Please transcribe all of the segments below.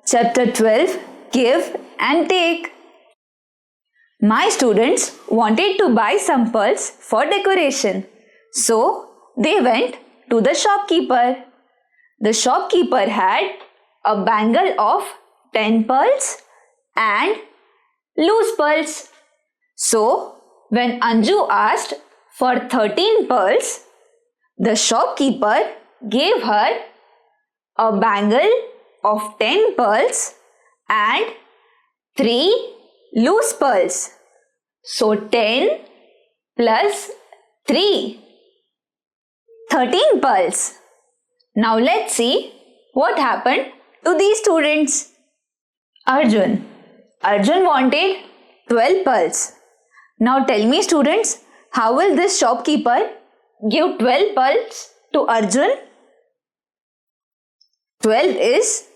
Chapter 12, Give and Take. My students wanted to buy some pearls for decoration. So they went to the shopkeeper. The shopkeeper had a bangle of 10 pearls and loose pearls. So when Anju asked for 13 pearls, the shopkeeper gave her a bangle of 10 pearls and 3 loose pearls. So 10 plus 3, 13 pearls. Now let's see what happened to these students. Arjun wanted 12 pearls. Now tell me students, how will this shopkeeper give 12 pearls to Arjun? 12 is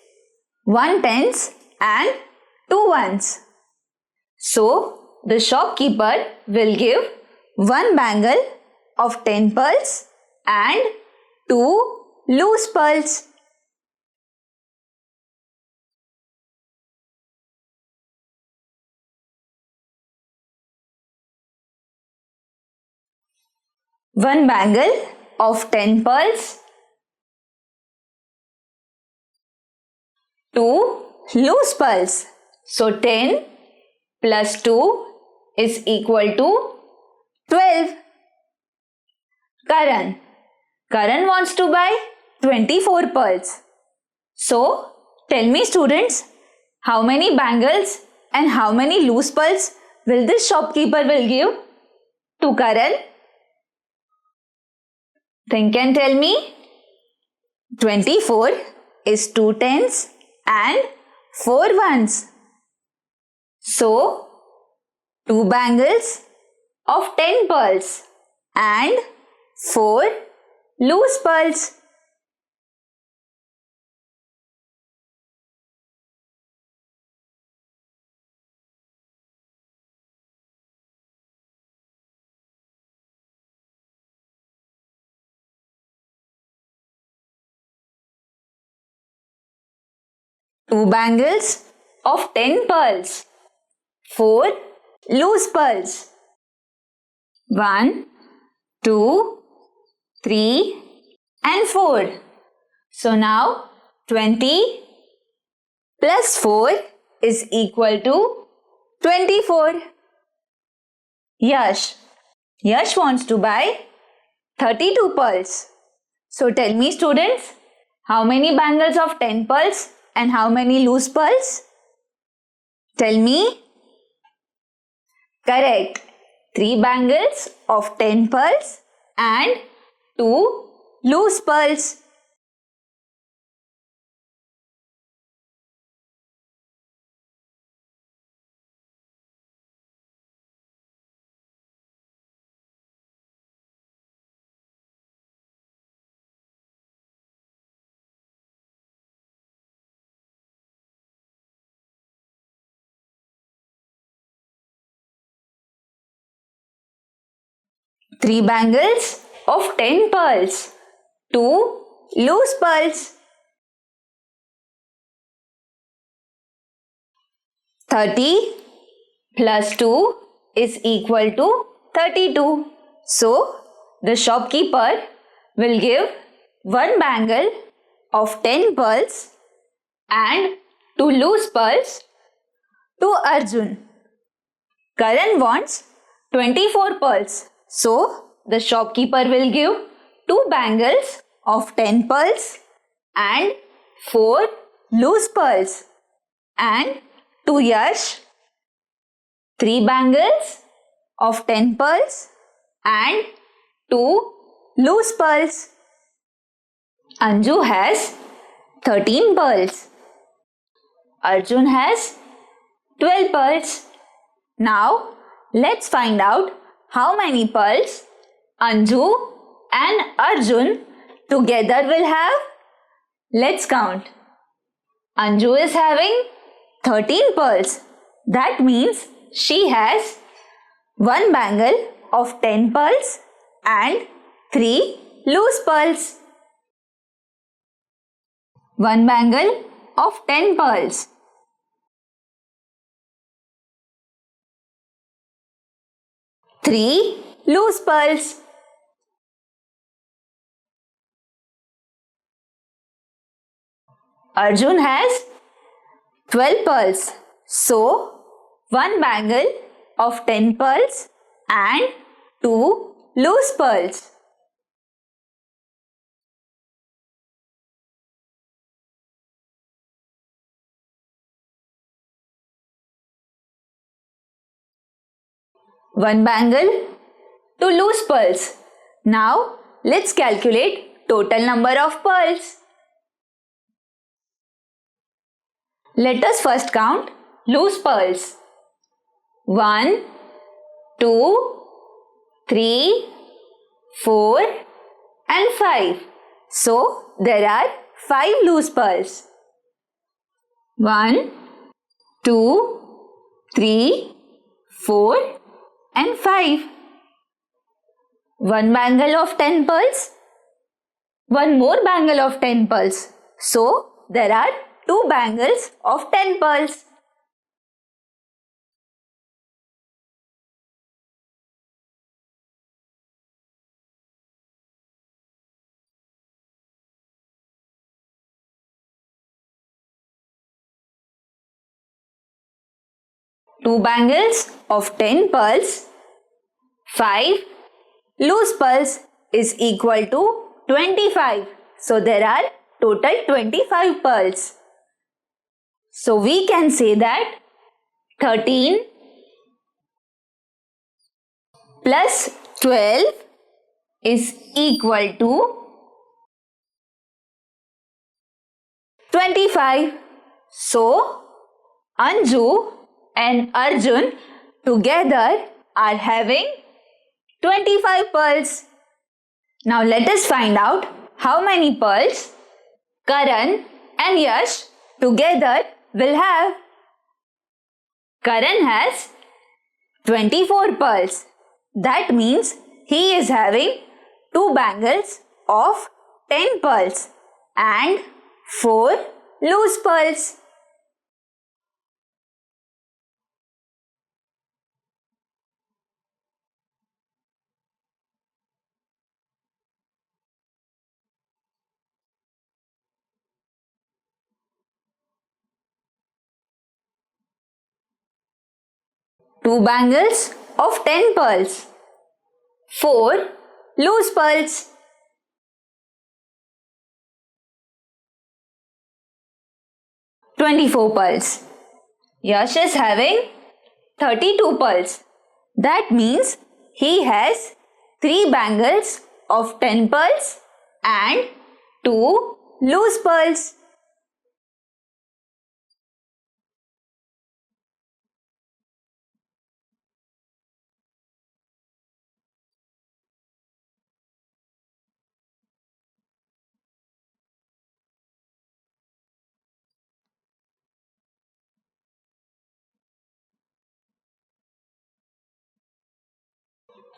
1 tens and 2 ones. So the shopkeeper will give 1 bangle of 10 pearls and 2 loose pearls. One bangle of 10 pearls, 2 loose pearls. So 10 plus 2 is equal to 12. Karan wants to buy 24 pearls. So tell me students, how many bangles and how many loose pearls will this shopkeeper will give to Karan? Think and tell me. 24 is 2 tens and 4 ones. So 2 bangles of 10 pearls and 4 loose pearls. Two bangles of 10 pearls, 4 loose pearls. 1, 2, 3 and 4. So now 20 plus 4 is equal to 24. Yash wants to buy 32 pearls. So tell me students, how many bangles of 10 pearls and how many loose pearls? Tell me. Correct. 3 bangles of 10 pearls and 2 loose pearls. Three bangles of 10 pearls, 2 loose pearls. 30 plus 2 is equal to 32. So the shopkeeper will give 1 bangle of 10 pearls and 2 loose pearls to Arjun. Karan wants 24 pearls. So the shopkeeper will give 2 bangles of 10 pearls and 4 loose pearls, and to Yash 3 bangles of 10 pearls and 2 loose pearls. Anju has 13 pearls. Arjun has 12 pearls. Now let's find out how many pearls Anju and Arjun together will have. Let's count. Anju is having 13 pearls. That means she has 1 bangle of 10 pearls and 3 loose pearls. 1 bangle of 10 pearls? Three loose pearls. Arjun has 12 pearls. So, one bangle of 10 pearls and two loose pearls. One bangle, two loose pearls. Now, let's calculate total number of pearls. Let us first count loose pearls. 1, 2, 3, 4 and 5. So, there are 5 loose pearls. 1, 2, 3, 4 and 5. One bangle of 10 pearls. One more bangle of 10 pearls. So, there are 2 bangles of 10 pearls. Two bangles of 10 pearls, 5 loose pearls is equal to 25. So there are total 25 pearls. So we can say that 13 plus 12 is equal to 25. So Anju and Arjun together are having 25 pearls. Now let us find out how many pearls Karan and Yash together will have. Karan has 24 pearls. That means he is having 2 bangles of 10 pearls and 4 loose pearls. Two bangles of 10 pearls. 4 loose pearls. Twenty-four pearls. Yash is having 32 pearls. That means he has 3 bangles of 10 pearls and 2 loose pearls.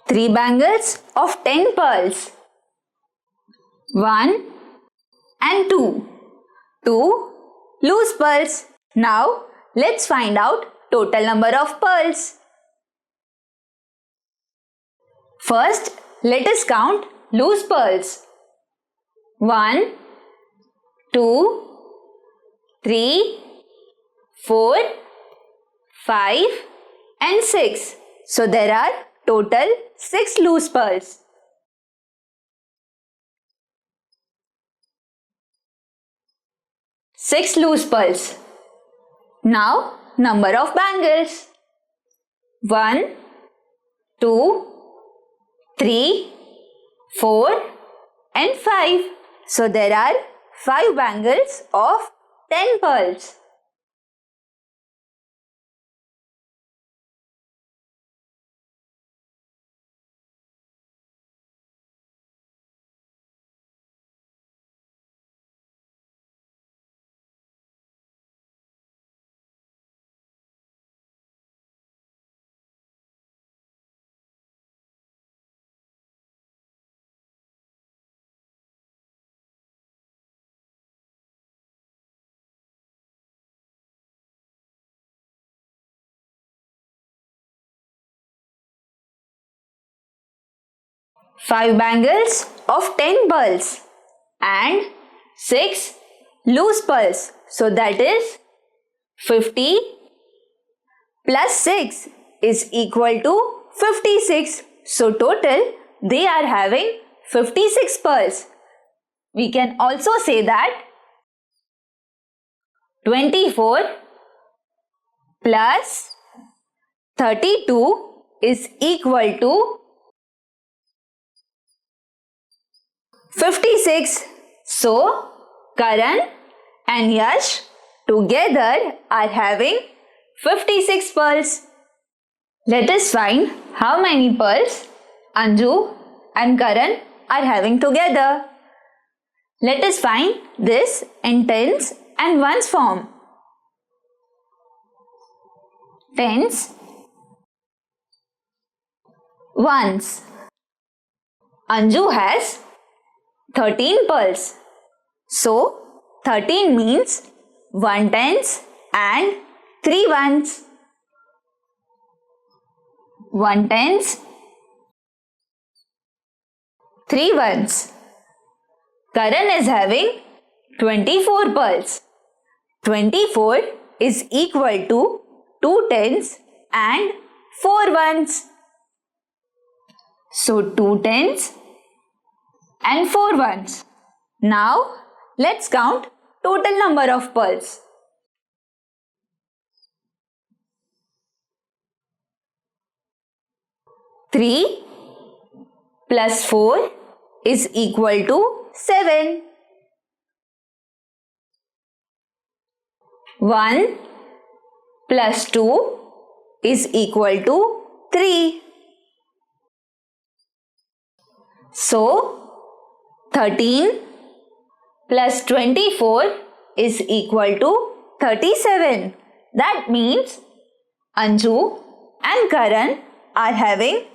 Three bangles of 10 pearls. 1 and 2. 2 loose pearls. Now let's find out total number of pearls. First, let us count loose pearls. 1, 2, 3, 4, 5 and 6. So there are total 6 loose pearls. Six loose pearls. Now number of bangles. 1, 2, 3, 4 and 5. So there are 5 bangles of 10 pearls. 5 bangles of 10 pearls and 6 loose pearls. So that is 50 plus 6 is equal to 56. So total they are having 56 pearls. We can also say that 24 plus 32 is equal to 56. So Karan and Yash together are having 56 pearls. Let us find how many pearls Anju and Karan are having together. Let us find this in tens and ones form. Tens, ones. Anju has 13 pearls. So 13 means 1 tens and 3 ones. 1 tens, 3 ones. Karan is having 24 pearls. 24 is equal to 2 tens and 4 ones. So 2 tens and 4 ones. Now let's count total number of pearls. 3 plus 4 is equal to 7. 1 plus 2 is equal to 3. So 13 plus 24 is equal to 37. That means Anju and Karan are having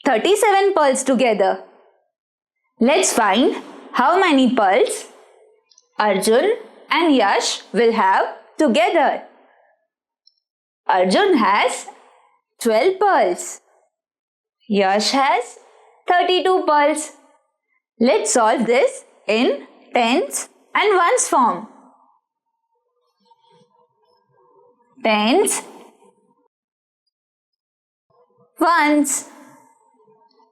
37 pearls together. Let's find how many pearls Arjun and Yash will have together. Arjun has 12 pearls. Yash has 32 pearls. Let's solve this in tens and ones form. Tens, ones.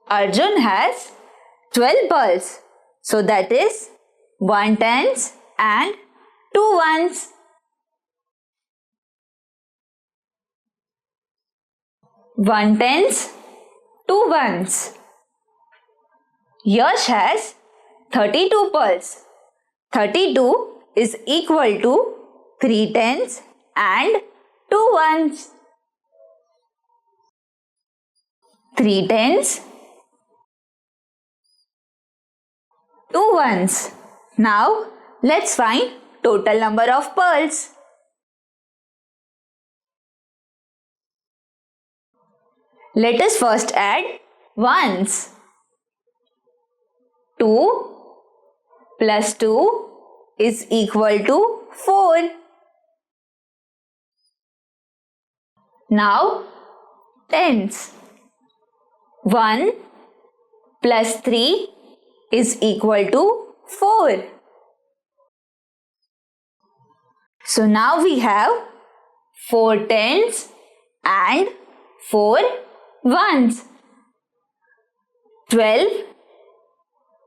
Arjun has 12 pearls. So that is 1 tens and 2 ones. One tens, 2 ones. Yash has 32 pearls. 32 is equal to 3 tens and 2 ones. 3 tens, 2 ones. Now let's find total number of pearls. Let us first add ones. 2 plus 2 is equal to 4. Now tens. 1 plus 3 is equal to 4. So now we have 4 tens and 4 ones. 12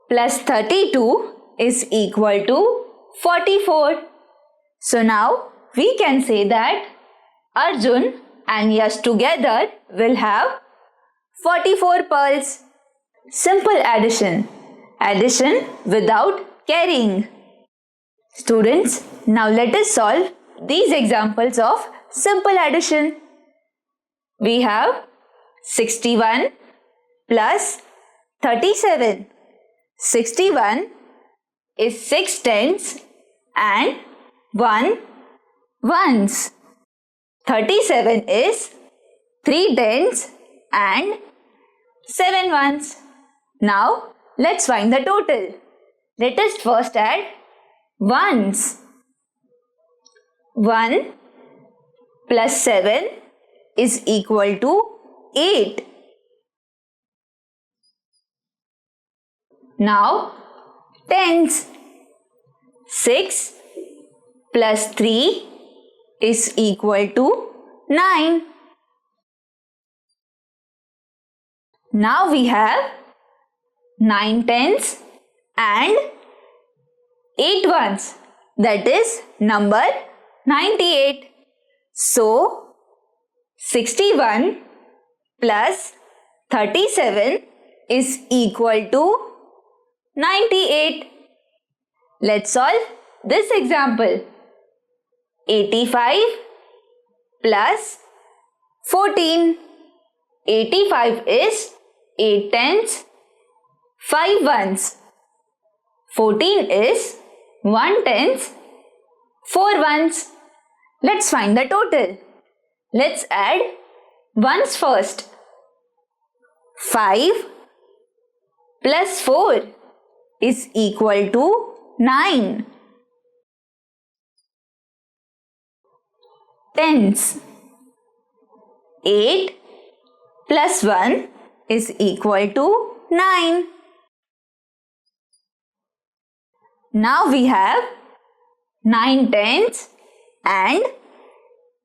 plus 32 is equal to 44. So now we can say that Arjun and Yash together will have 44 pearls. Simple addition. Addition without carrying. Students, now let us solve these examples of simple addition. We have 61 plus 37. 61 is 6 tens and 1 ones. 37 is 3 tens and 7 ones. Now let's find the total. Let us first add ones. 1 plus 7 is equal to 8. Now tens. 6 plus 3 is equal to 9. Now we have 9 tens and 8 ones. That is number 98. So 61 plus 37 is equal to 98. Let's solve this example. 85 plus 14. 85 is 8 tens, 5 ones. 14 is 1 tens, 4 ones. Let's find the total. Let's add ones first. 5 plus 4 is equal to 9. Tens. 8 plus 1 is equal to 9. Now we have 9 tens and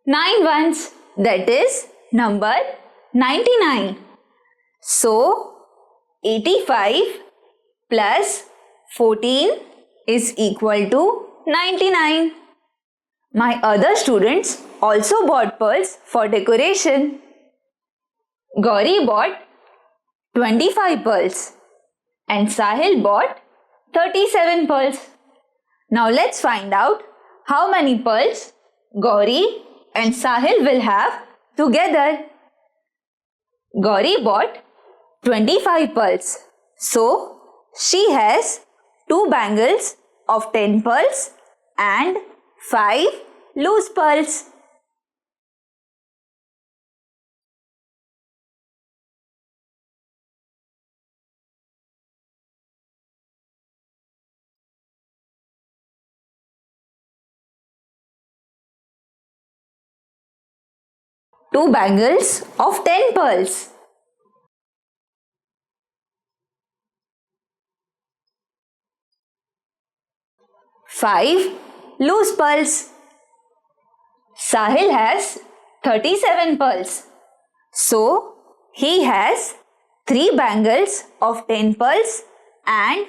9 ones. That is number 99. So 85 plus 14 is equal to 99. My other students also bought pearls for decoration. Gauri bought 25 pearls and Sahil bought 37 pearls. Now let's find out how many pearls Gauri and Sahil will have together. Gauri bought 25 pearls. So she has 2 bangles of 10 pearls and 5 loose pearls. Two bangles of 10 pearls. Five loose pearls. Sahil has 37 pearls. So, he has 3 bangles of 10 pearls and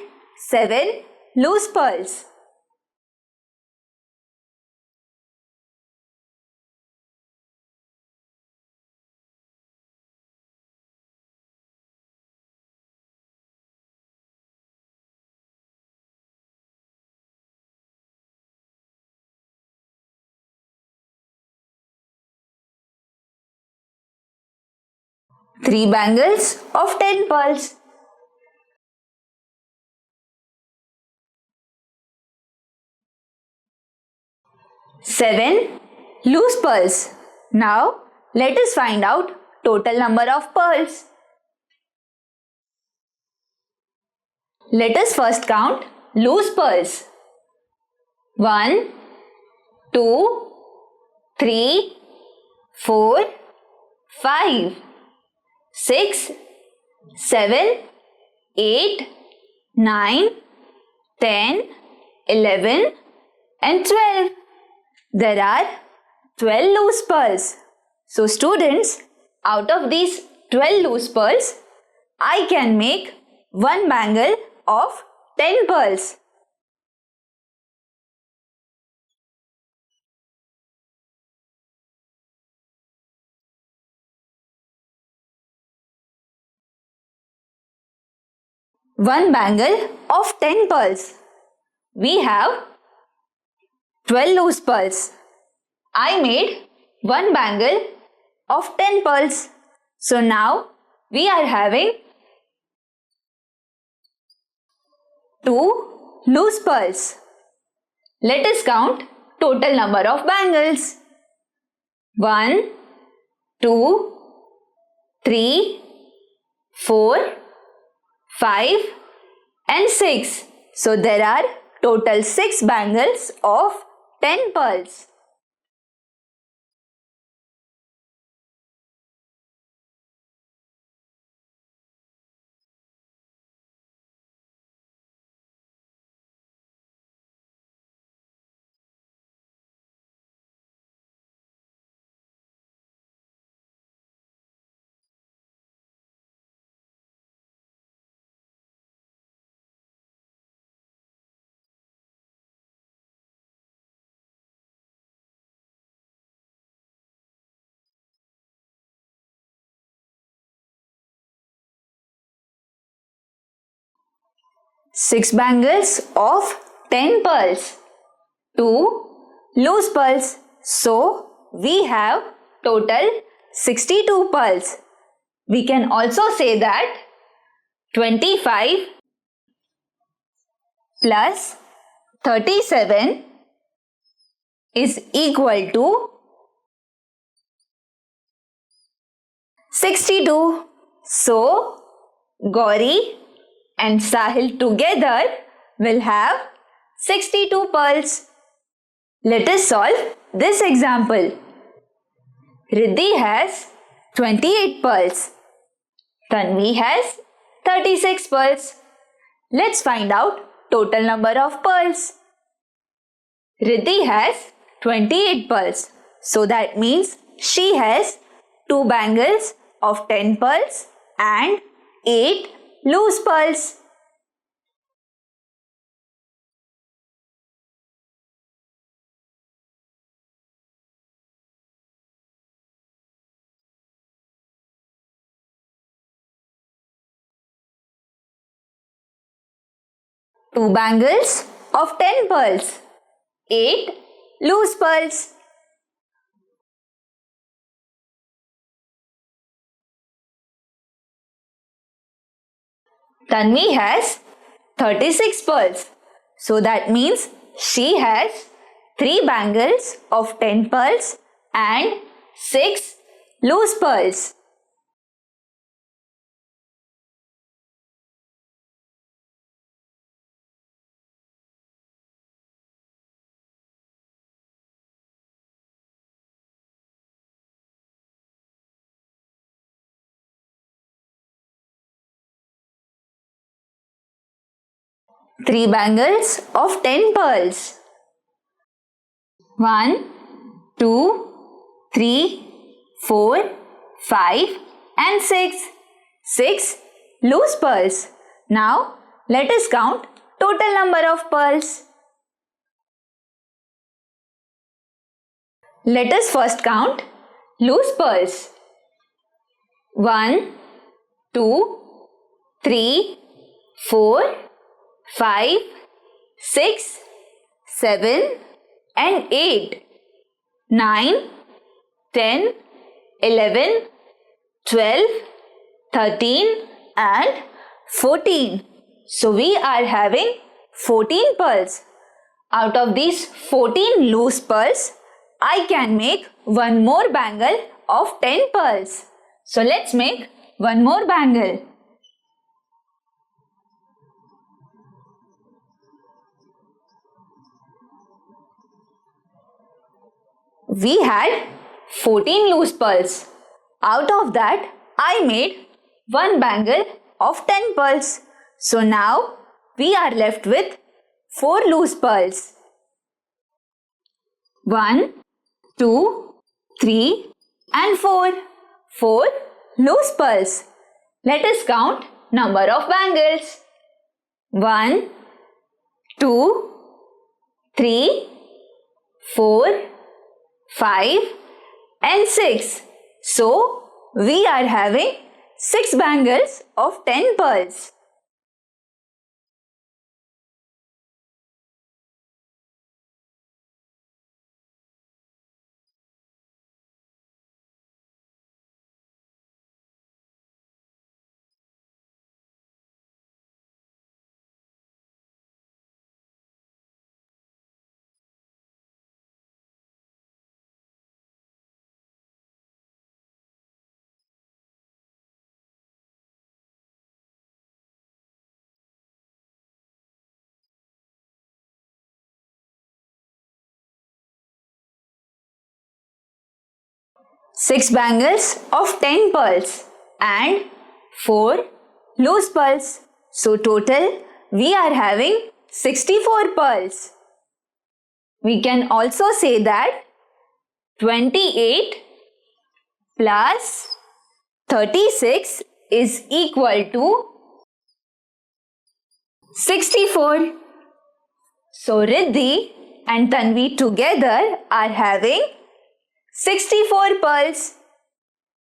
7 loose pearls. Three bangles of 10 pearls. Seven loose pearls. Now, let us find out total number of pearls. Let us first count loose pearls. 1, 2, 3, 4, 5, 6, 7, 8, 9, 10, 11 and 12. There are 12 loose pearls. So students, out of these 12 loose pearls, I can make one bangle of 10 pearls. One bangle of 10 pearls. We have 12 loose pearls. I made one bangle of 10 pearls. So now we are having 2 loose pearls. Let us count total number of bangles. 1, 2, 3, 4, 5 and 6. So there are total 6 bangles of 10 pearls. 6 bangles of 10 pearls, 2 loose pearls. So, we have total 62 pearls. We can also say that 25 plus 37 is equal to 62. So, Gauri and Sahil together will have 62 pearls. Let us solve this example. Riddhi has 28 pearls. Tanvi has 36 pearls. Let's find out total number of pearls. Riddhi has 28 pearls. So that means she has 2 bangles of 10 pearls and 8 loose pearls. Two bangles of 10 pearls, 8 loose pearls. Tanvi has 36 pearls. So that means she has 3 bangles of 10 pearls and 6 loose pearls. Three bangles of 10 pearls. 1, 2, 3, 4, 5 and 6. 6 loose pearls. Now let us count total number of pearls. Let us first count loose pearls. 1, 2, 3, 4, 5, 6, 7 and 8, 9, 10, 11, 12, 13 and 14. So we are having 14 pearls. Out of these 14 loose pearls, I can make one more bangle of 10 pearls. So let's make one more bangle. We had 14 loose pearls. Out of that, I made one bangle of 10 pearls. So now we are left with 4 loose pearls. 1, 2, 3 and 4. 4 loose pearls. Let us count number of bangles. 1, 2, 3, 4, 5 and 6. So, we are having 6 bangles of 10 pearls. Six bangles of 10 pearls and 4 loose pearls. So total we are having 64 pearls. We can also say that 28 plus 36 is equal to 64. So Riddhi and Tanvi together are having 64 pearls.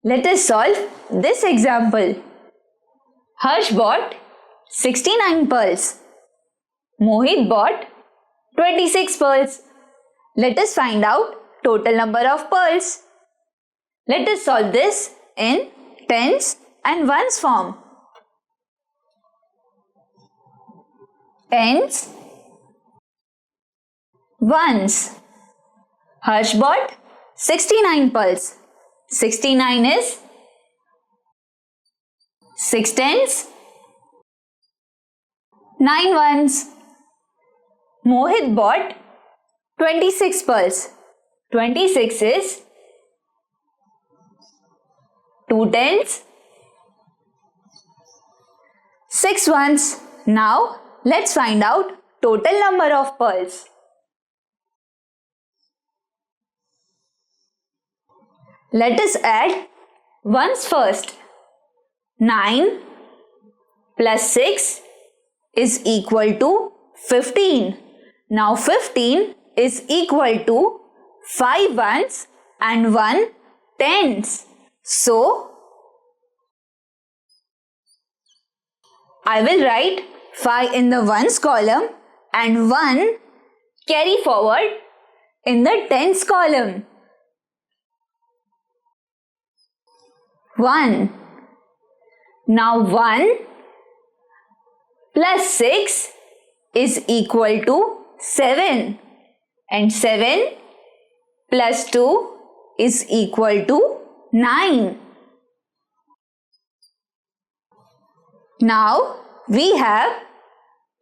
Let us solve this example. Harsh bought 69 pearls. Mohit bought 26 pearls. Let us find out total number of pearls. Let us solve this in tens and ones form. Tens, ones. Harsh bought 69 pearls. 69 is 6 tens, 9 ones. Mohit bought 26 pearls. 26 is 2 tens, 6 ones. Now let's find out total number of pearls. Let us add ones first. 9 plus 6 is equal to 15. Now 15 is equal to 5 ones and 1 tens. So, I will write 5 in the ones column and 1 carry forward in the tens column. 1. Now 1 plus 6 is equal to 7 and 7 plus 2 is equal to 9. Now we have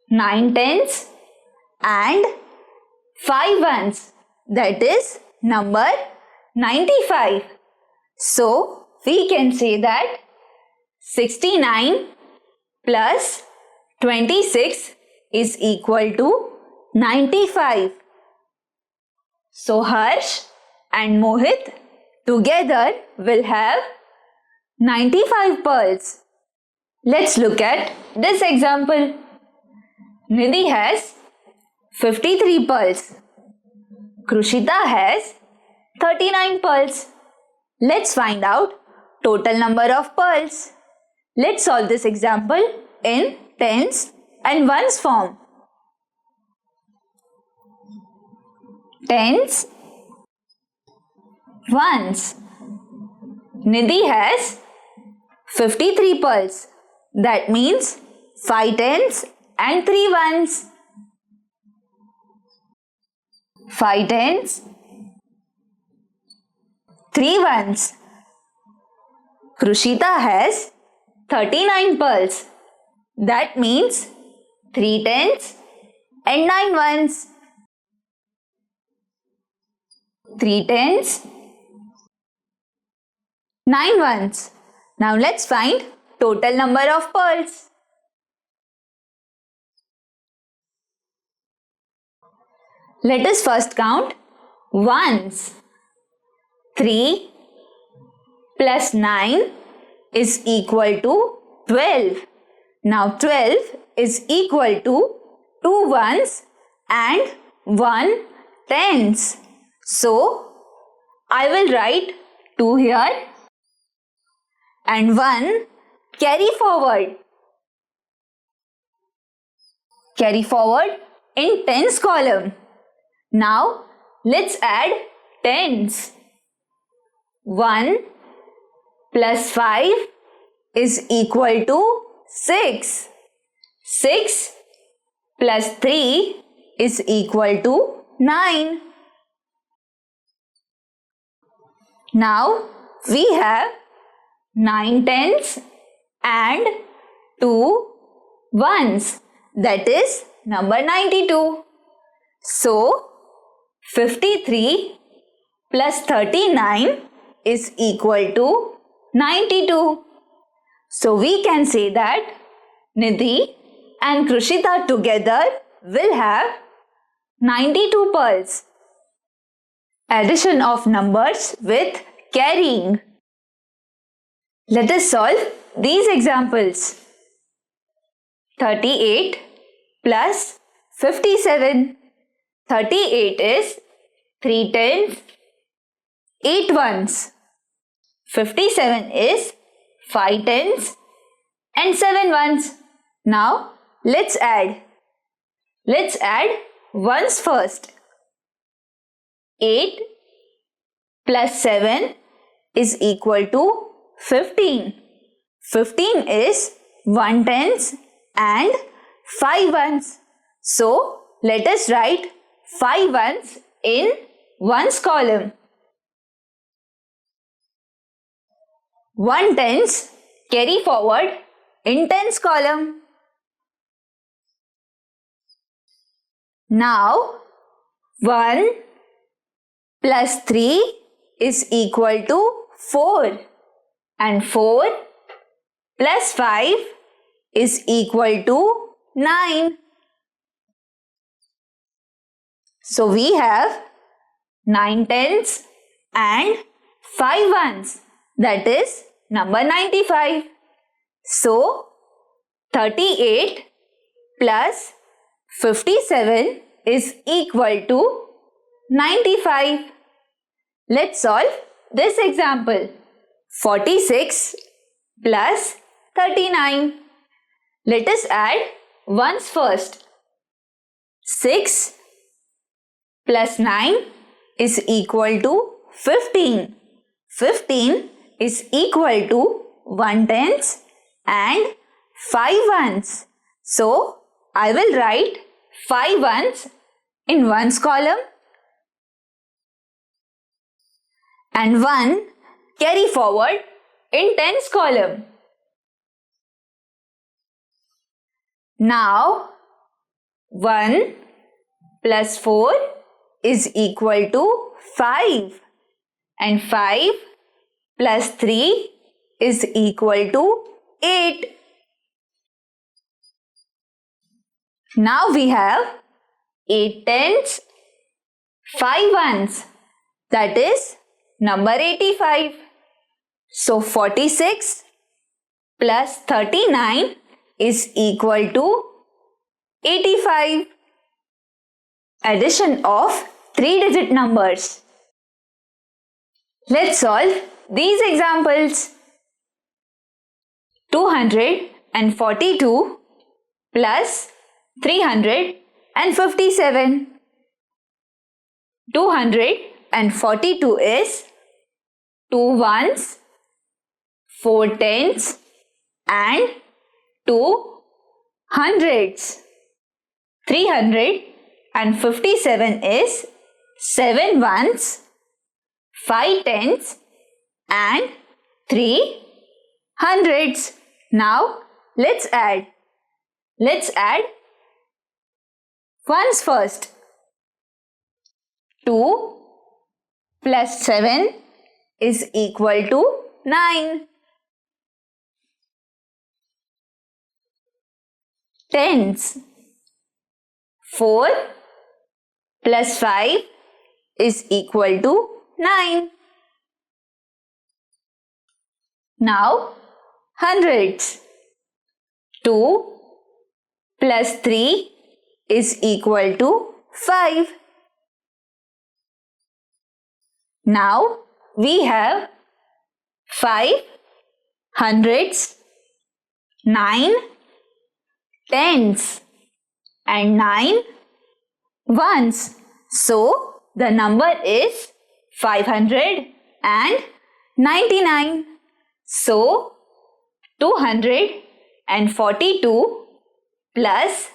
9 tens and 5 ones, that is number 95. So we can say that 69 plus 26 is equal to 95. So Harsh and Mohit together will have 95 pearls. Let's look at this example. Nidhi has 53 pearls. Krushita has 39 pearls. Let's find out total number of pearls. Let's solve this example in tens and ones form. Tens, ones. Nidhi has 53 pearls. That means 5 tens and 3 ones. 5 tens, 3 ones. Krushita has 39 pearls. That means 3 tens and 9 ones. 3 tens, 9 ones. Now let's find total number of pearls. Let us first count ones. 3 plus 9 is equal to 12. Now 12 is equal to 2 ones and 1 tens. So I will write 2 here and 1 carry forward. Carry forward in tens column. Now let's add tens. 1 plus 5 is equal to 6. 6 plus 3 is equal to 9. Now we have 9 tens and 2 ones. That is number 92. So 53 plus 39 is equal to 92. So we can say that Nidhi and Krushita together will have 92 pearls. Addition of numbers with carrying. Let us solve these examples. 38 plus 57. 38 is 3 tens, 8 ones. 57 is 5 tens and 7 ones. Now let's add. Let's add ones first. 8 plus 7 is equal to 15. 15 is 1 tens and 5 ones. So, let us write 5 ones in ones column. 1 tens carry forward in tens column. Now, 1 plus 3 is equal to 4 and 4 plus 5 is equal to 9. So we have 9 tens and 5 ones, that is number 95. So 38 plus 57 is equal to 95. Let's solve this example. 46 plus 39. Let us add ones first. 6 plus 9 is equal to 15. 15 is equal to 1 tens and 5 ones. So, I will write 5 ones in ones column and 1 carry forward in tens column. Now, 1 plus 4 is equal to 5 and 5 plus 3 is equal to 8. Now we have 8 tens, 5 ones, that is number 85. So 46 plus 39 is equal to 85. Addition of 3-digit numbers. Let's solve these examples. 242 plus 357. 242 is 2 ones, 4 tens and 2 hundreds. 357 is 7 ones, 5 tens and 3 hundreds. Now let's add. Let's add ones first. 2 plus 7 is equal to 9. Tens. 4 plus 5 is equal to 9. Now, hundreds. 2 plus 3 is equal to 5. Now, we have 5 hundreds, 9 tens and 9 ones. So, the number is 599. So, 242 plus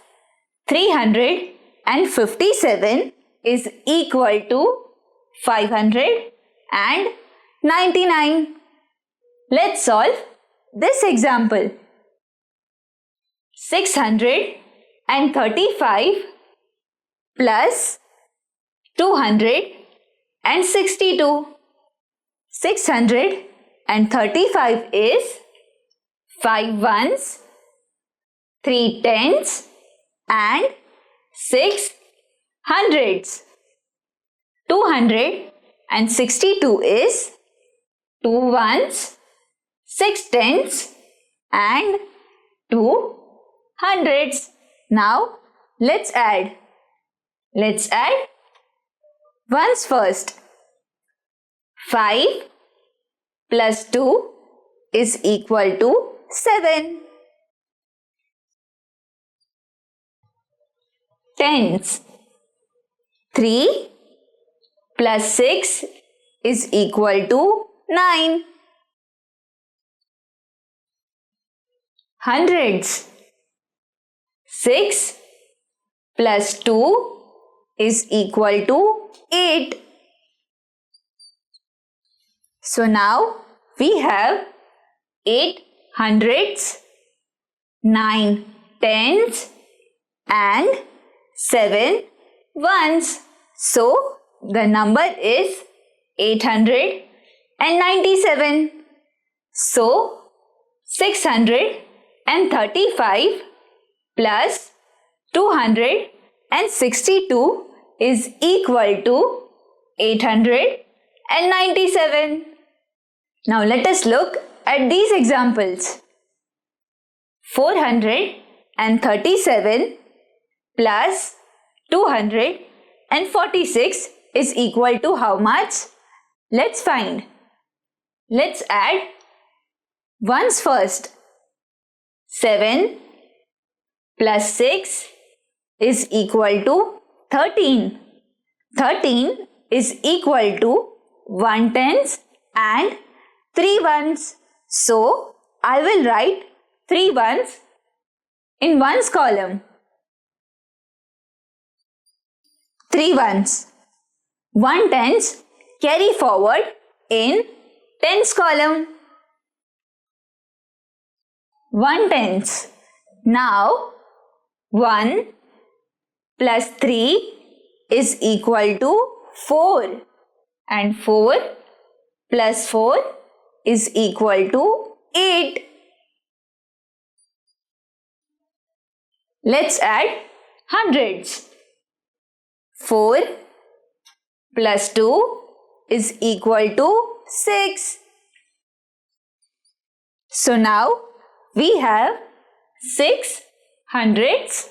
357 is equal to 599. Let's solve this example. 635 plus 262. 635 is 5 ones, 3 tens and 6 hundreds. 262 is 2 ones, 6 tens and 2 hundreds. Now let's add. Let's add ones first. 5 plus 2 is equal to 7. tens. 3 plus 6 is equal to 9. Hundreds. 6 plus 2 is equal to 8. So now we have 8 hundreds, 9 tens and 7 ones. So the number is 897. So 635 plus 262 is equal to 897. Now let us look at these examples. 437 plus 246 is equal to how much? Let's find. Let's add ones first. 7 plus 6 is equal to 13. 13 is equal to 1 tens and 3 ones. So, I will write 3 ones in ones column. 3 ones. 1 tens carry forward in tens column. 1 tens. Now, 1 plus 3 is equal to 4 and 4 plus 4 is equal to 8. Let's add hundreds. 4 plus 2 is equal to 6. So now we have 6 hundreds,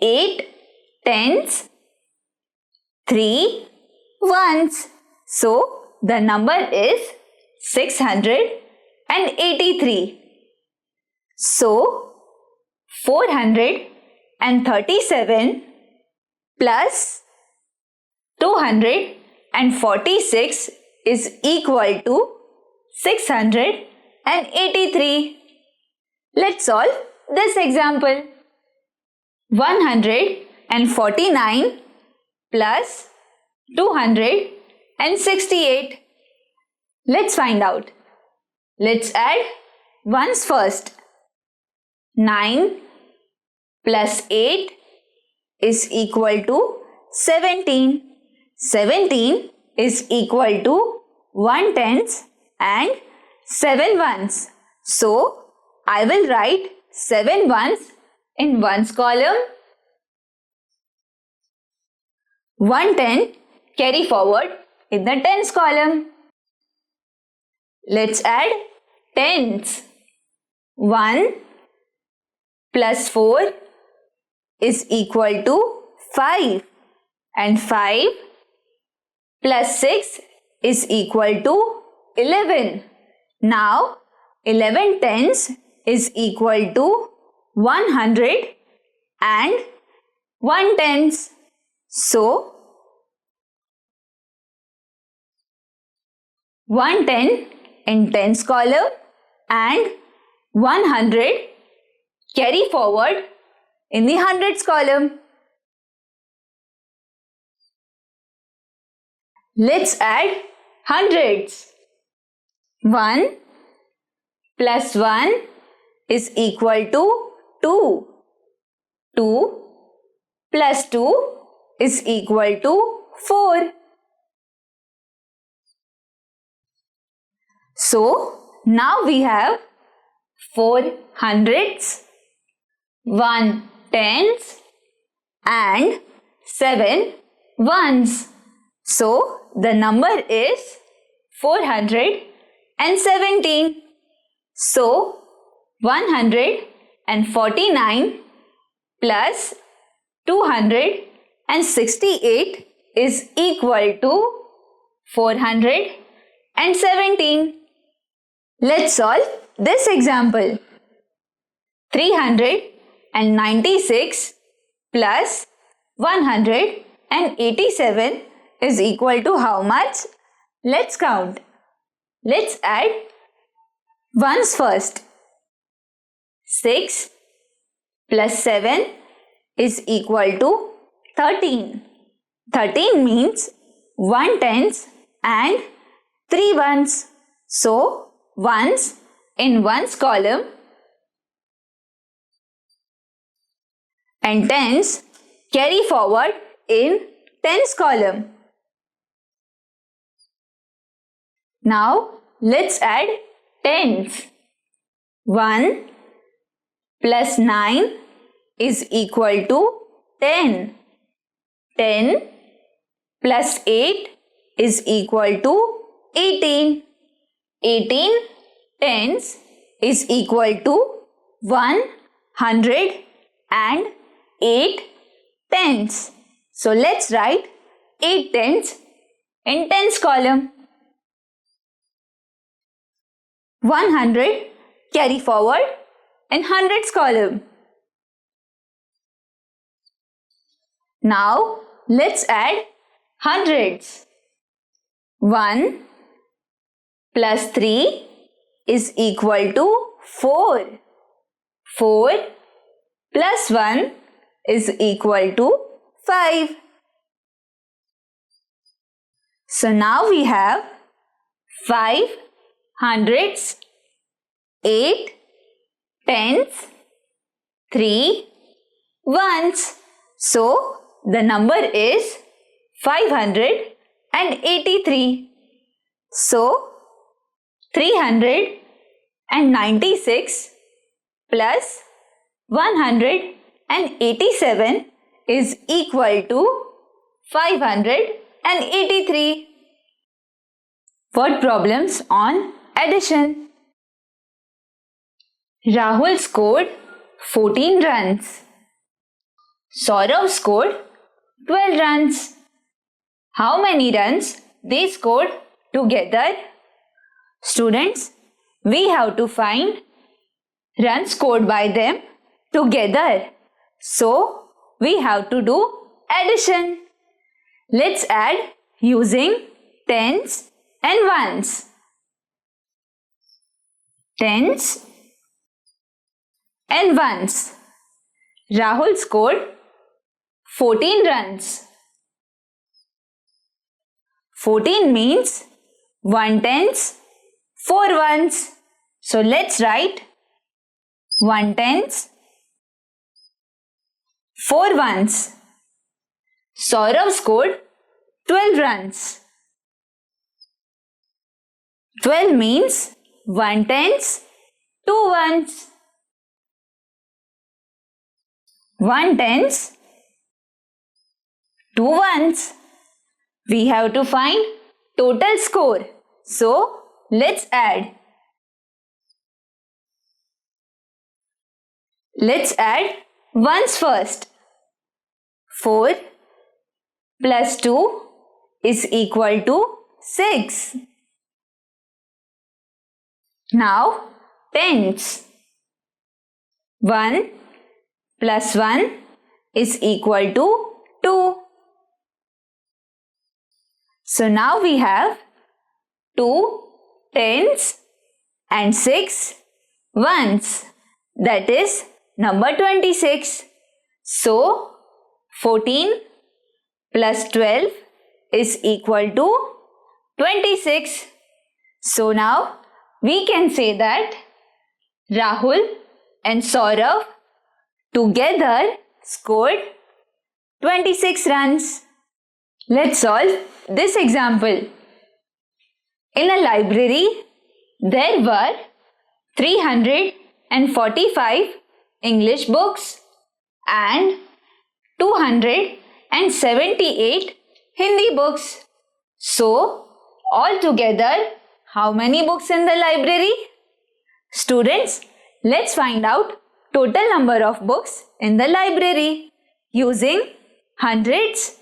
8 tens, 3 ones. So the number is 683. So 437 plus 246 is equal to 683. Let's solve this example. 149 plus 268. Let's find out. Let's add ones first. 9 plus 8 is equal to 17. 17 is equal to 1 tens and 7 ones. So, I will write 7 ones in ones column. 1 10 carry forward in the tens column. Let's add tens. 1 plus 4 is equal to 5 and 5 plus 6 is equal to 11. Now 11 tens is equal to 100 and 1 tens. So 110 in tens column and 100 carry forward in the hundreds column. Let's add hundreds. 1 plus 1 is equal to 2. 2 plus 2 is equal to 4. So, now we have 4 hundreds, 1 tens and 7 ones. So, the number is 417. So, 149 plus 268 is equal to 417. Let's solve this example. 396 plus 187 is equal to how much? Let's count. Let's add ones first. 6 plus 7 is equal to 13. 13 means 1 tens and 3 ones. So, ones in ones column and tens carry forward in tens column. Now, let's add tens. 1 plus 9 is equal to 10. 10 plus 8 is equal to 18. 18 tens is equal to 108 tens. So let's write 8 tens in tens column. 100 carry forward in hundreds column. Now let's add hundreds. 1 plus 3 is equal to 4. 4 plus 1 is equal to 5. So now we have 5 hundreds, 8 tens, 3 ones. So the number is 583. So 396 plus 187 is equal to 583. Word problems on addition. Rahul scored 14 runs. Saurav scored 12 runs. How many runs they scored together? Students, we have to find runs scored by them together. So, we have to do addition. Let's add using tens and ones. Tens and ones. Rahul scored 14 runs. 14 means 1 tens, 4 ones. So let's write 1 tens, 4 ones. Saurav scored 12 runs. 12 means 1 tens, 2 ones. 1 tens, 2 ones. We have to find total score. So, let's add. Let's add ones first. 4 plus 2 is equal to 6. Now, tens. 1 plus 1 is equal to 2. So now we have 2 tens and 6 ones. That is number 26. So 14 plus 12 is equal to 26. So now we can say that Rahul and Saurav together scored 26 runs. Let's solve this example. In a library, there were 345 English books and 278 Hindi books. So, altogether, how many books in the library? Students, let's find out total number of books in the library using hundreds,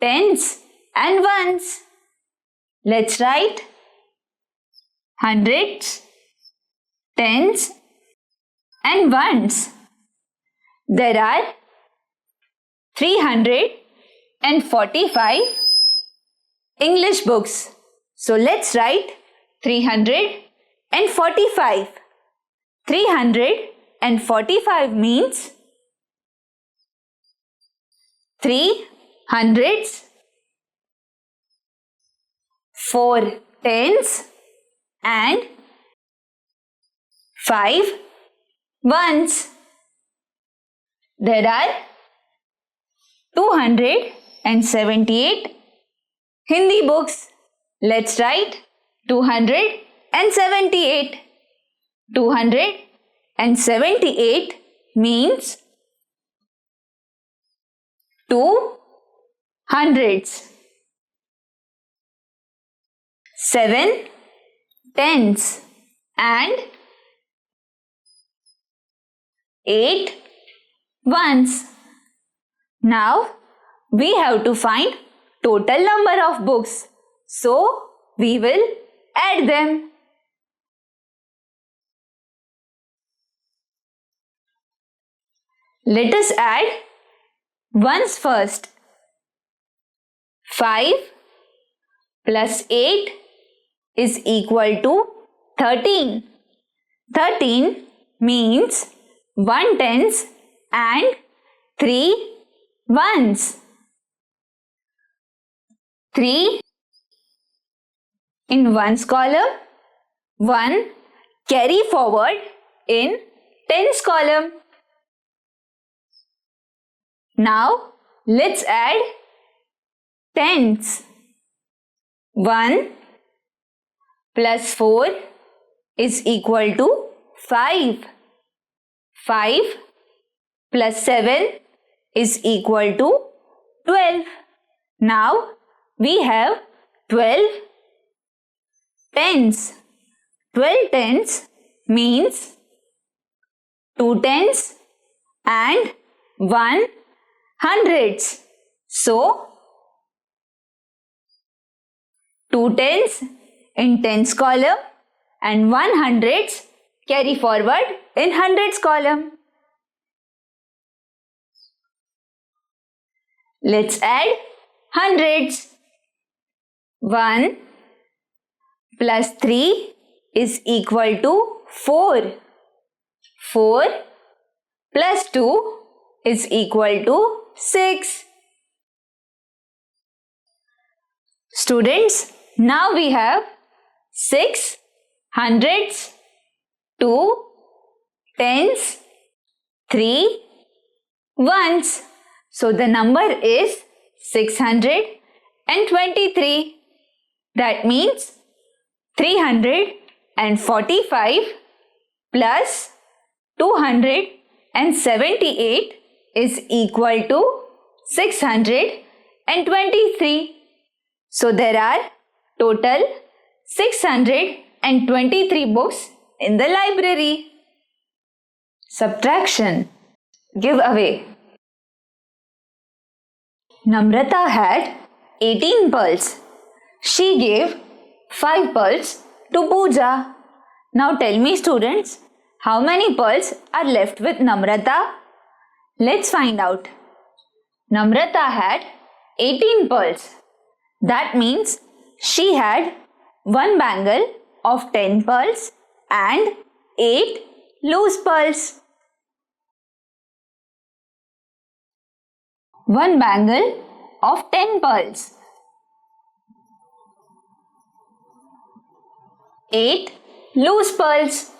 tens and ones. Let's write hundreds, tens and ones. There are 345 English books. So let's write 345. 345 means 3 hundreds, 4 tens and 5 ones. There are 278 Hindi books. Let's write 278. 278 means 2 hundreds, 7 tens and 8 ones. Now we have to find total number of books. So we will add them. Let us add ones first. 5 plus 8 is equal to 13. 13 means 1 tens and 3 ones. 3 in ones column, 1 carry forward in tens column. Now let's add tens. 1 plus 4 is equal to 5. 5 plus 7 is equal to 12. Now we have 12 tens. 12 tens means 2 tens and 1 hundreds. So 2 tens in tens column and 1 hundreds carry forward in hundreds column. Let's add hundreds. 1 plus 3 is equal to 4. 4 plus 2 is equal to 6. Students, now we have 6 hundreds, 2 tens, 3 ones. So the number is 623. That means 345 plus 278 is equal to 623. So there are total 623 books in the library. Subtraction. Give away. Namrata had 18 pearls. She gave 5 pearls to Pooja. Now tell me, students, how many pearls are left with Namrata? Let's find out. Namrata had 18 pearls. That means she had 1 bangle of 10 pearls and 8 loose pearls. 1 bangle of 10 pearls. 8 loose pearls.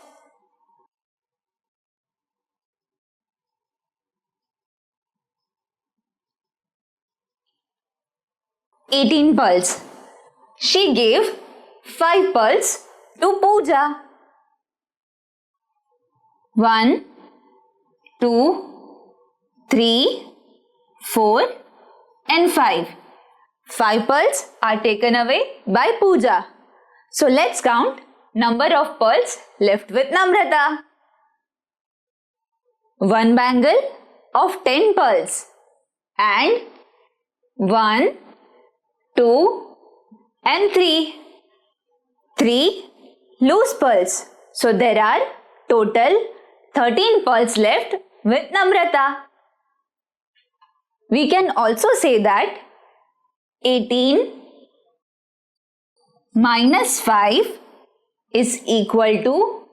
18 pearls. She gave 5 pearls to Pooja. 1, 2, 3, 4 and 5. 5 pearls are taken away by Pooja. So let's count number of pearls left with Namrata. 1 bangle of 10 pearls and 1, 2 and 3. 3 loose pearls. So there are total 13 pearls left with Namrata. We can also say that 18 minus 5 is equal to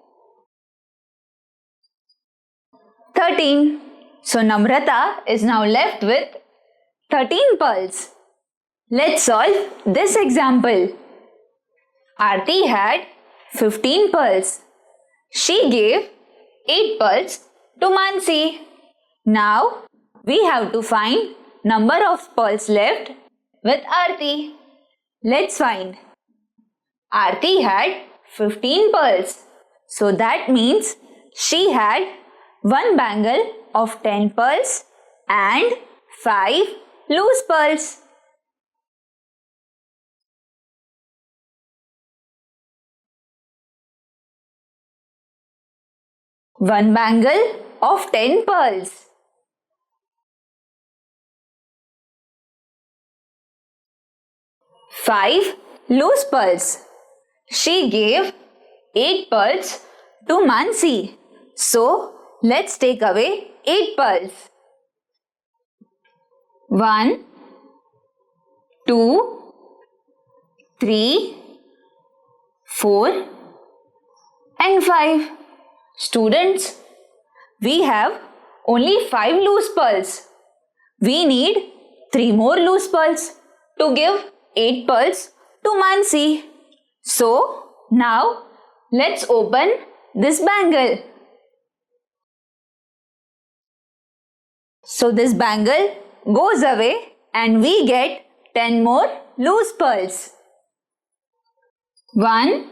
13. So Namrata is now left with 13 pearls. Let's solve this example. Aarti had 15 pearls. She gave 8 pearls to Mansi. Now we have to find number of pearls left with Aarti. Let's find. Aarti had 15 pearls. So that means she had one bangle of 10 pearls and 5 loose pearls. One bangle of 10 pearls. Five loose pearls. She gave 8 pearls to Mansi. So let's take away 8 pearls. 1, 2, 3, 4 and 5. Students, we have only 5 loose pearls. We need 3 more loose pearls to give 8 pearls to Mansi. So now let's open this bangle. So this bangle goes away and we get 10 more loose pearls. 1,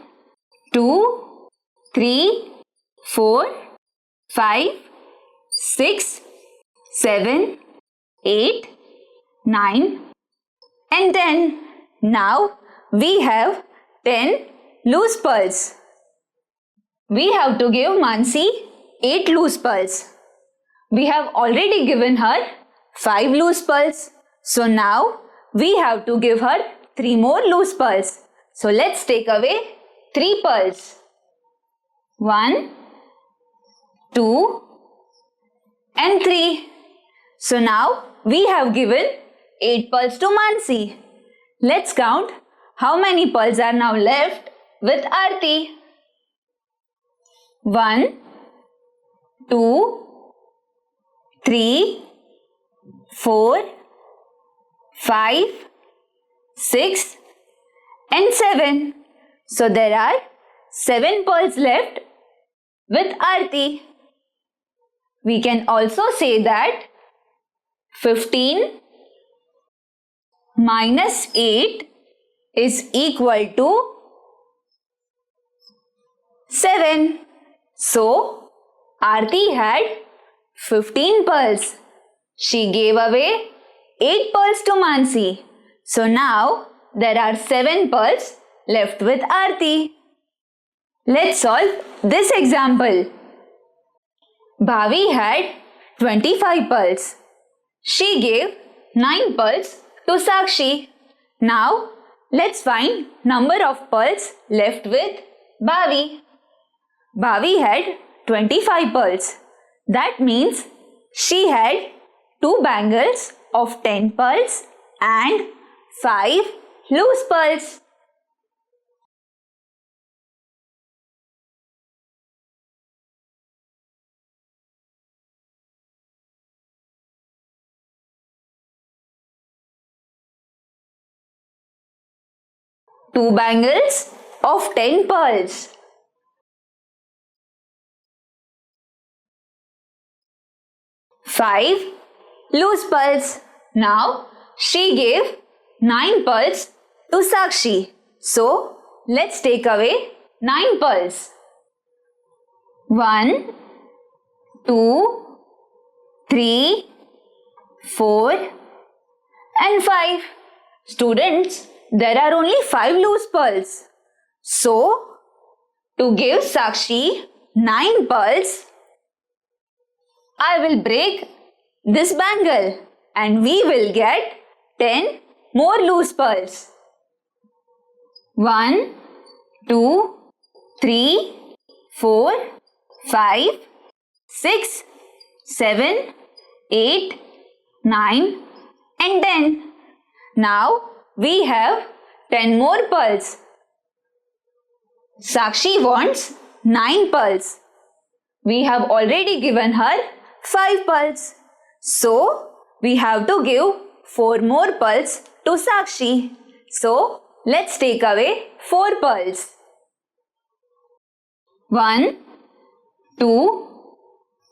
2, 3, 4, 5, 6, 7, 8, 9 and 10. Now we have 10 loose pearls. We have to give Mansi 8 loose pearls. We have already given her 5 loose pearls. So now we have to give her 3 more loose pearls. So let's take away 3 pearls. 1, 2 and 3. So now we have given 8 pearls to Mansi. Let's count how many pearls are now left with Aarti. 1, 2, 3, 4, 5, 6 and 7. So there are 7 pearls left with Aarti. We can also say that 15 minus 8 is equal to 7. So Aarti had 15 pearls. She gave away 8 pearls to Mansi. So now there are 7 pearls left with Aarti. Let's solve this example. Bhavi had 25 pearls. She gave 9 pearls to Sakshi. Now let's find number of pearls left with Bhavi. Bhavi had 25 pearls. That means she had 2 bangles of 10 pearls and 5 loose pearls. Two bangles of 10 pearls. Five loose pearls. Now she gave 9 pearls to Sakshi. So let's take away 9 pearls. 1, 2, 3, 4 and 5. Students, there are only 5 loose pearls. So to give Sakshi 9 pearls, I will break this bangle and we will get 10 more loose pearls. 1, 2, 3, 4, 5, 6, 7, 8, 9 and 10. Now we have 10 more pearls. Sakshi wants 9 pearls. We have already given her 5 pearls. So we have to give 4 more pearls to Sakshi. So let's take away 4 pearls. 1, 2,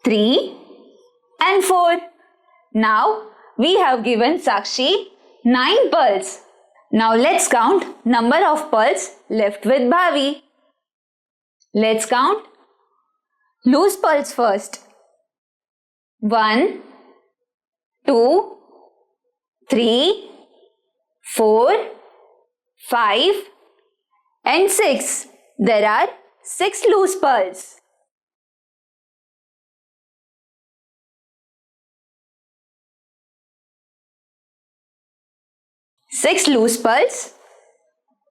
3 and 4. Now we have given Sakshi 9 pearls. Now let's count number of pearls left with Bhavi. Let's count loose pearls first. 1, 2, 3, 4, 5 and 6. There are 6 loose pearls. Six loose pearls,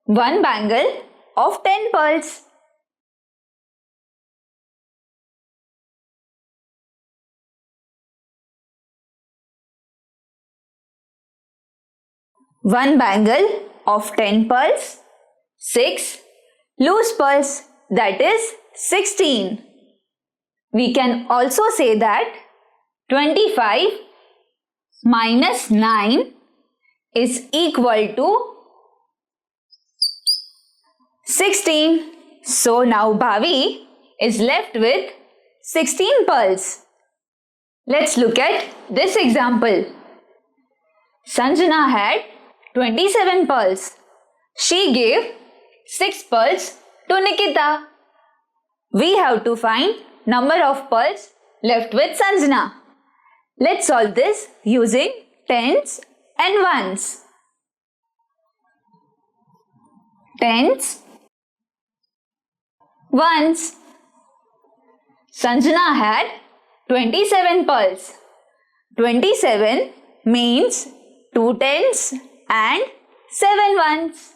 1 bangle of 10 pearls. One bangle of 10 pearls, 6 loose pearls, that is 16. We can also say that 25 minus 9 is equal to 16. So now Bhavi is left with 16 pearls. Let's look at this example. Sanjana had 27 pearls. She gave 6 pearls to Nikita. We have to find number of pearls left with Sanjana. Let's solve this using tens and ones. Tens, ones. Sanjana had 27 pearls. 27 means 2 tens and 7 ones.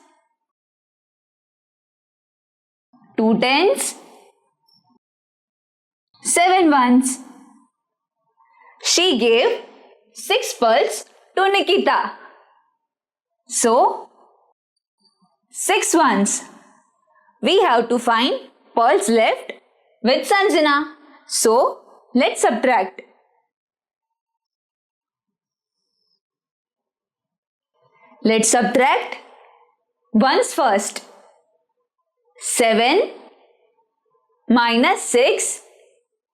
2 tens, 7 ones. She gave 6 pearls to Nikita. So, 6 ones. We have to find pearls left with Sanjana. So, let's subtract. Let's subtract ones first. 7 minus 6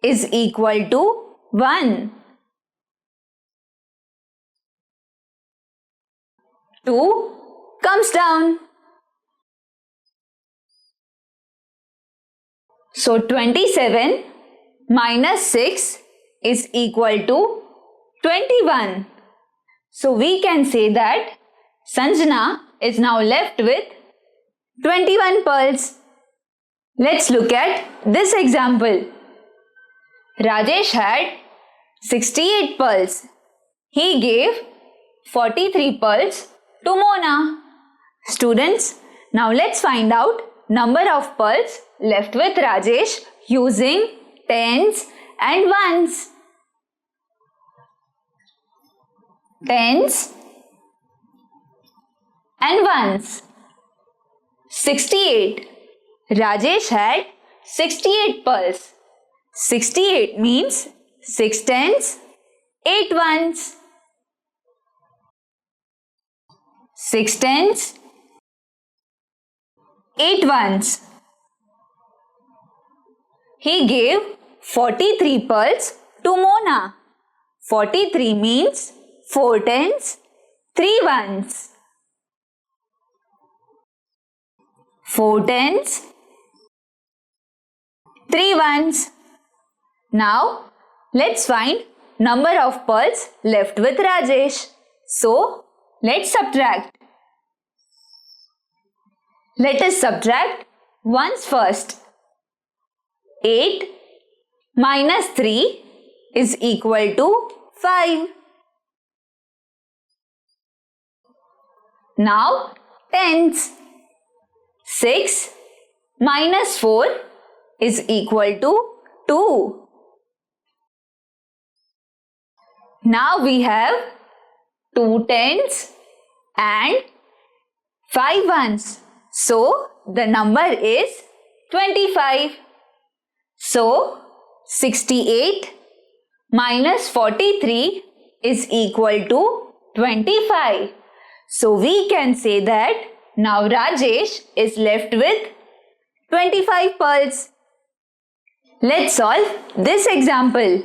is equal to 1. 2 comes down. So 27 minus 6 is equal to 21. So we can say that Sanjana is now left with 21 pearls. Let's look at this example. Rajesh had 68 pearls. He gave 43 pearls to Mona. Students, now let's find out number of pearls left with Rajesh using tens and ones. Tens and ones. 68. Rajesh had 68 pearls. 68 means 6 tens, 8 ones. 6 tens, 8 ones. He gave 43 pearls to Mona. 43 means 4 tens, 3 ones. 4 tens, 3 ones. Now, let's find number of pearls left with Rajesh. So, let's subtract. Let us subtract ones first. 8 minus 3 is equal to 5. Now, tens. 6 minus 4 is equal to 2. Now we have 2 tens and 5 ones. So the number is 25. So 68 minus 43 is equal to 25. So we can say that now Rajesh is left with 25 pearls. Let's solve this example.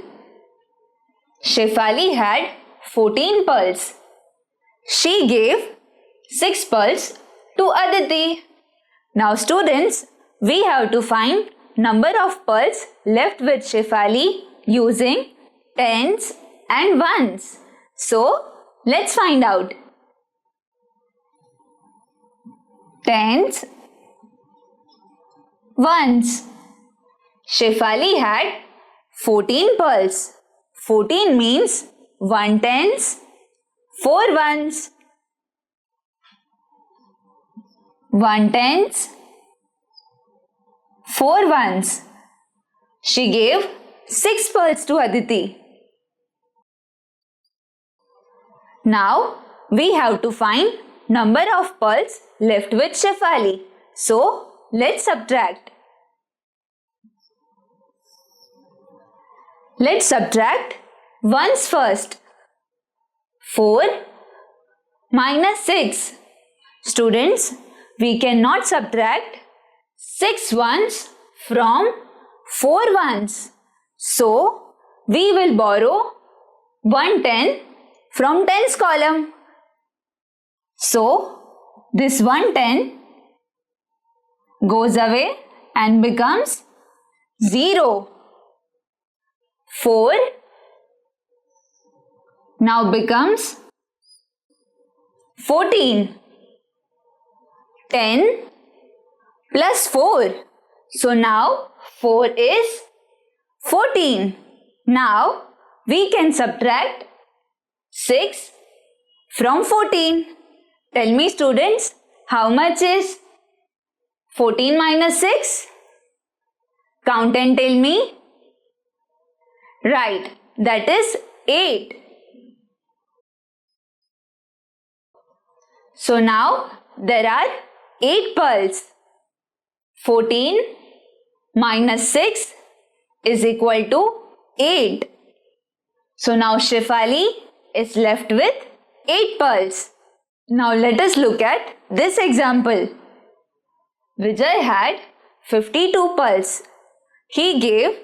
Shefali had 14 pearls. She gave 6 pearls to Aditi. Now students, we have to find number of pearls left with Shefali using tens and ones. So let's find out. Tens, ones. Shefali had 14 pearls. 14 means 1 tens, 4 ones. 1 tens, 4 ones. She gave 6 pearls to Aditi. Now we have to find number of pearls left with Shefali. So let's subtract. Let's subtract ones first. 4 minus 6. Students, we cannot subtract 6 ones from 4 ones. So we will borrow 110 from tens column. So this 110 goes away and becomes 0. 4 now becomes 14. 10 plus 4. So now 4 is 14. Now we can subtract 6 from 14. Tell me students, how much is 14 minus 6? Count and tell me. Right, that is 8. So now there are 8 pearls. 14 minus 6 is equal to 8. So now Shefali is left with 8 pearls. Now let us look at this example. Vijay had 52 pearls. He gave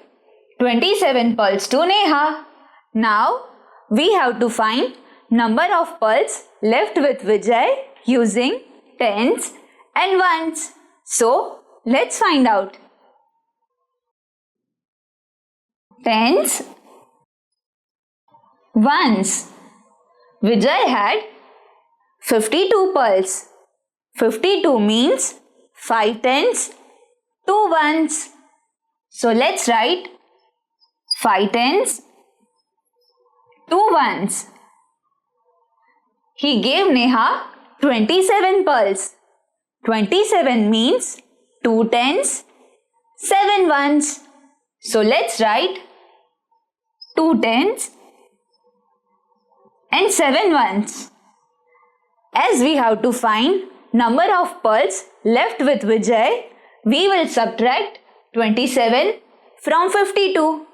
27 pearls to Neha. Now we have to find number of pearls left with Vijay using tens and ones. So let's find out. Tens, ones. Vijay had 52 pearls. 52 means 5 tens, 2 ones. So let's write 5 tens, 2 ones. He gave Neha 27 pearls. 27 means 2 tens, 7 ones. So let's write 2 tens and 7 ones. As we have to find number of pearls left with Vijay, we will subtract 27 from 52.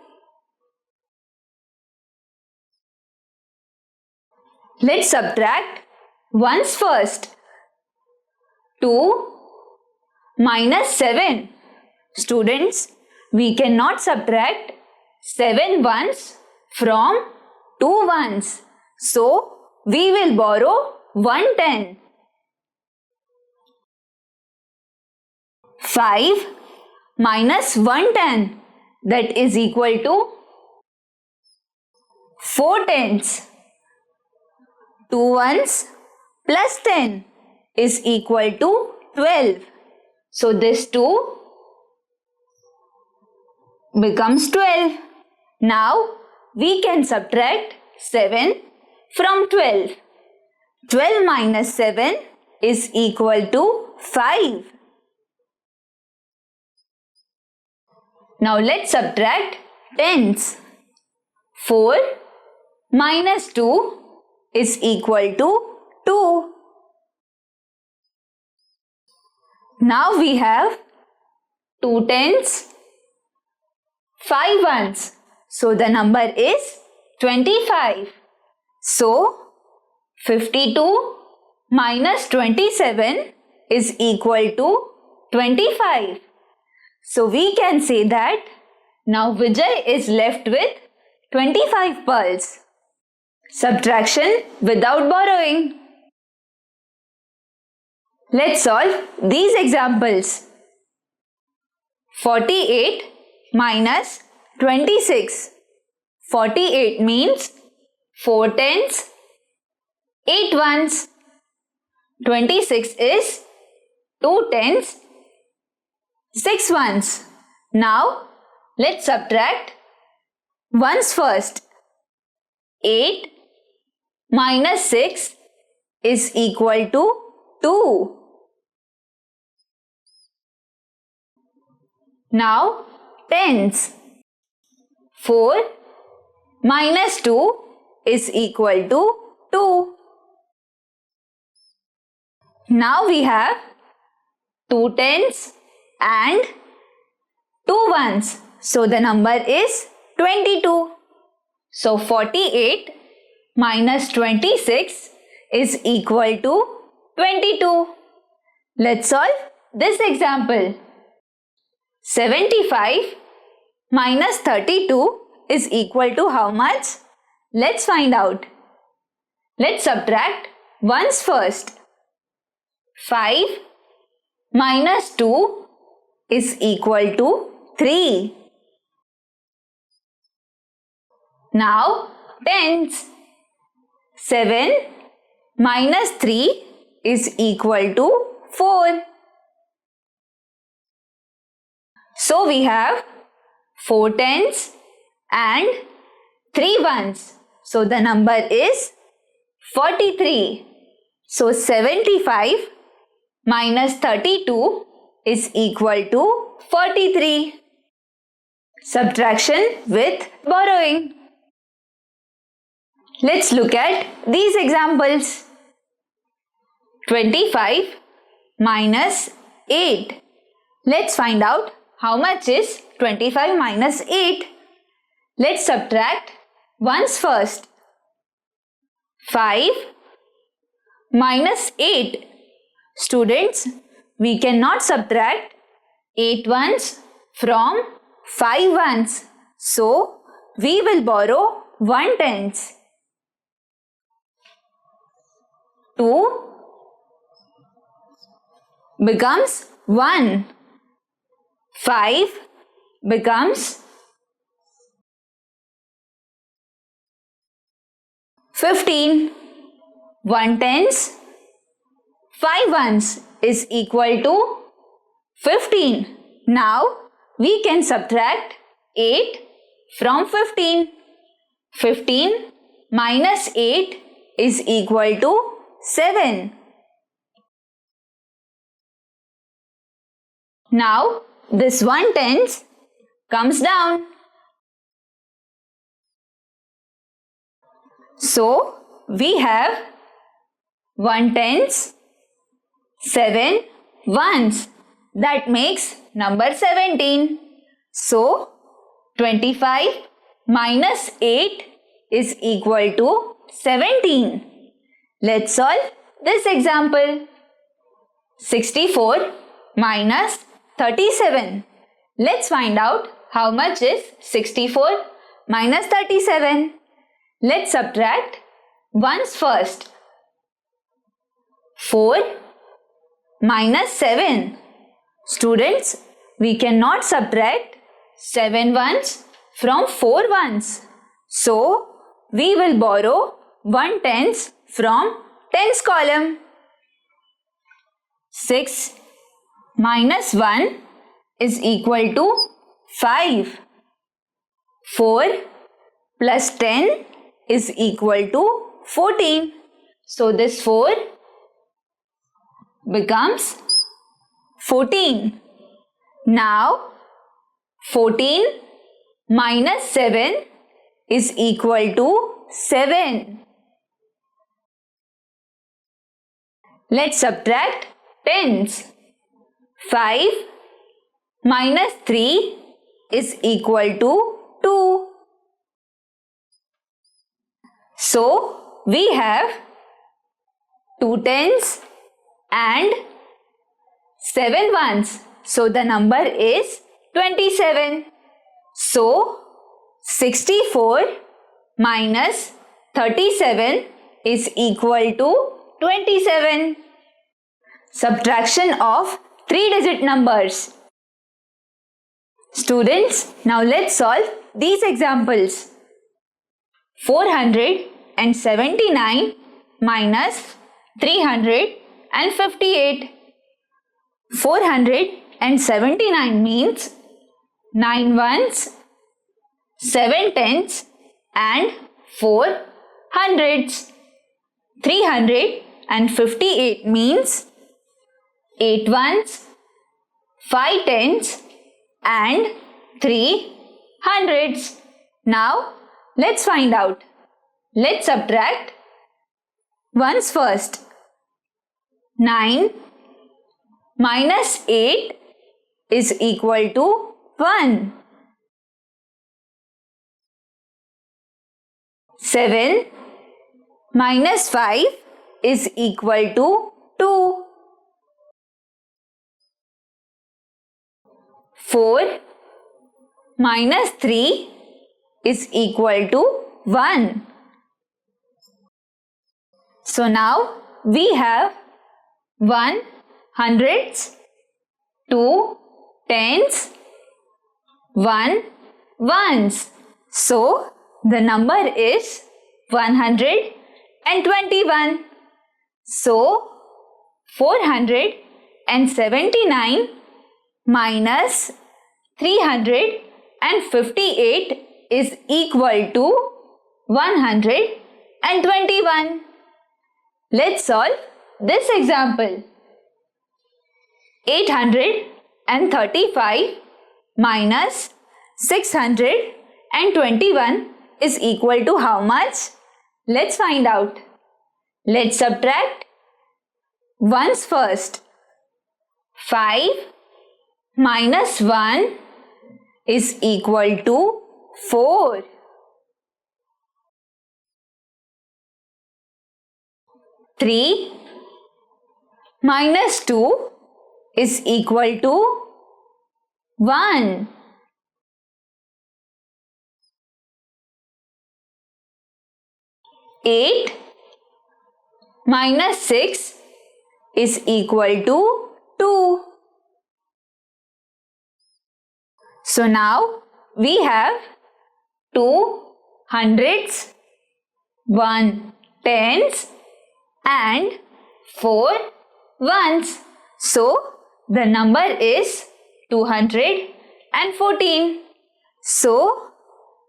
Let's subtract ones first. 2 minus 7. Students, we cannot subtract 7 ones from 2 ones. So we will borrow 110. 5 minus 110, that is equal to 4 tens. 2 ones plus 10 is equal to 12. So this 2 becomes 12. Now we can subtract 7 from 12. 12 minus 7 is equal to 5. Now let's subtract tens. 4 minus 2 is equal to 2. Now we have 2 tens, 5 ones. So the number is 25. So 52 minus 27 is equal to 25. So we can say that now Vijay is left with 25 pearls. Subtraction without borrowing. Let's solve these examples. 48 minus 26. 48 means 4 tens, 8 ones. 26 is 2 tens, 6 ones. Now let's subtract ones first. 8 minus 6 is equal to 2. Now tens. 4 minus 2 is equal to 2. Now we have 2 tens and 2 ones. So the number is 22. So 48 minus 26 is equal to 22. Let's solve this example. 75 minus 32 is equal to how much? Let's find out. Let's subtract ones first. 5 minus 2 is equal to 3. Now tens. 7 minus 3 is equal to 4. So we have 4 tens and 3 ones. So the number is 43. So 75 minus 32 is equal to 43. Subtraction with borrowing. Let's look at these examples. 25 minus 8. Let's find out how much is 25 minus 8. Let's subtract ones first. 5 minus 8. Students, we cannot subtract 8 ones from 5 ones. So, we will borrow 1 tenth. 2 becomes 1. 5 becomes 15. 1 tenth, 5 ones is equal to 15. Now we can subtract 8 from 15. 15 minus 8 is equal to 7. Now this 1 tenth comes down. So we have 1 tenth, 7 ones. That makes number 17. So 25 minus 8 is equal to 17. Let's solve this example. 64 minus 37. Let's find out how much is 64 minus 37. Let's subtract ones first. 4 minus 7. Students, we cannot subtract 7 ones from 4 ones. So, we will borrow 1 tenth from tens column. 6 minus 1 is equal to 5. 4 plus 10 is equal to 14. So this 4 becomes 14. Now 14 minus 7 is equal to 7. Let's subtract tens. 5 minus 3 is equal to 2. So, we have 2 tens and 7 ones. So, the number is 27. So, 64 minus 37 is equal to 27. Subtraction of 3-digit numbers. Students, now let's solve these examples. 479 minus 358. 479 means 9 ones, 7 tens and 4 hundreds. 358 means 8 ones, 5 tens and 3 hundreds. Now let's find out. Let's subtract ones first. 9 minus 8 is equal to 1. 7 minus 5 is equal to 2. 4 minus 3 is equal to 1. So now we have 1 hundreds, 2 tens, 1 ones. So the number is 121. So 479 minus 358 is equal to 121. Let's solve this example. 835 minus 621 is equal to how much? Let's find out. Let's subtract ones first. 5 minus 1 is equal to 4. 3 minus 2 is equal to 1. 8 minus 6 is equal to 2. So now we have 2 hundreds, 1 tens and 4 ones. So the number is 214. So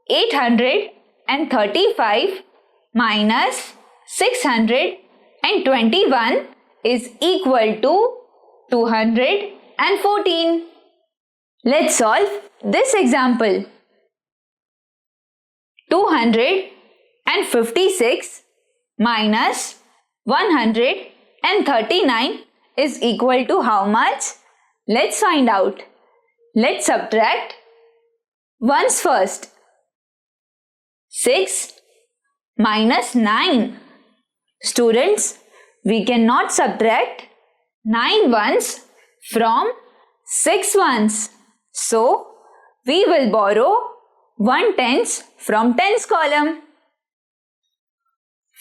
835 minus 621 is equal to 214. Let's solve this example. 256 minus 139 is equal to how much? Let's find out. Let's subtract ones first. 6 minus 9. Students, we cannot subtract 9 ones from 6 ones. So, we will borrow 1 tens from tens column.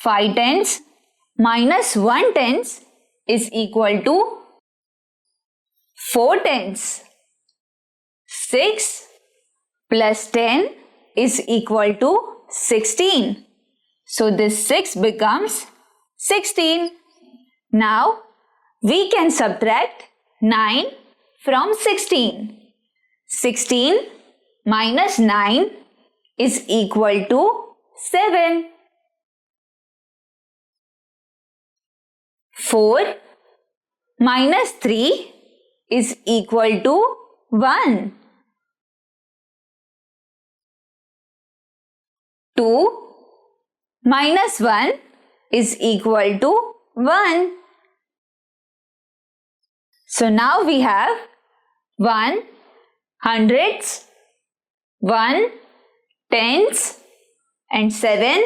5 tens minus 1 tens is equal to 4 tens. 6 plus 10 is equal to 16. So this 6 becomes 16. Now we can subtract 9 from 16. 16 minus 9 is equal to 7. 4 minus 3 is equal to 1. 2 minus 1 is equal to 1. So now we have 1 hundreds, 1 tens, and 7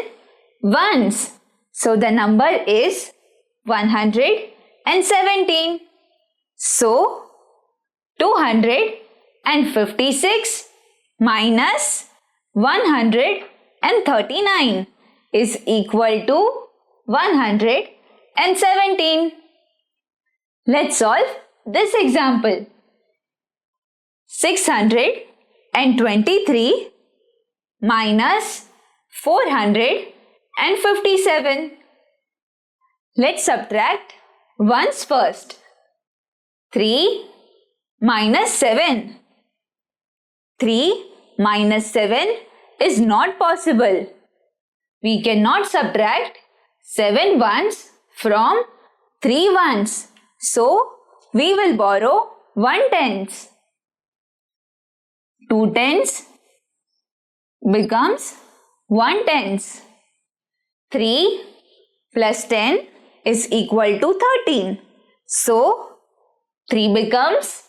ones. So the number is 117. So 256 minus 139 is equal to 117. Let's solve this example. 623 minus 457. Let's subtract ones first. 3 minus 7. 3 minus 7 is not possible. We cannot subtract 7 ones from 3 ones. So, we will borrow 1 tens. 2 tens becomes 1 tens. 3 plus 10 is equal to 13. So, 3 becomes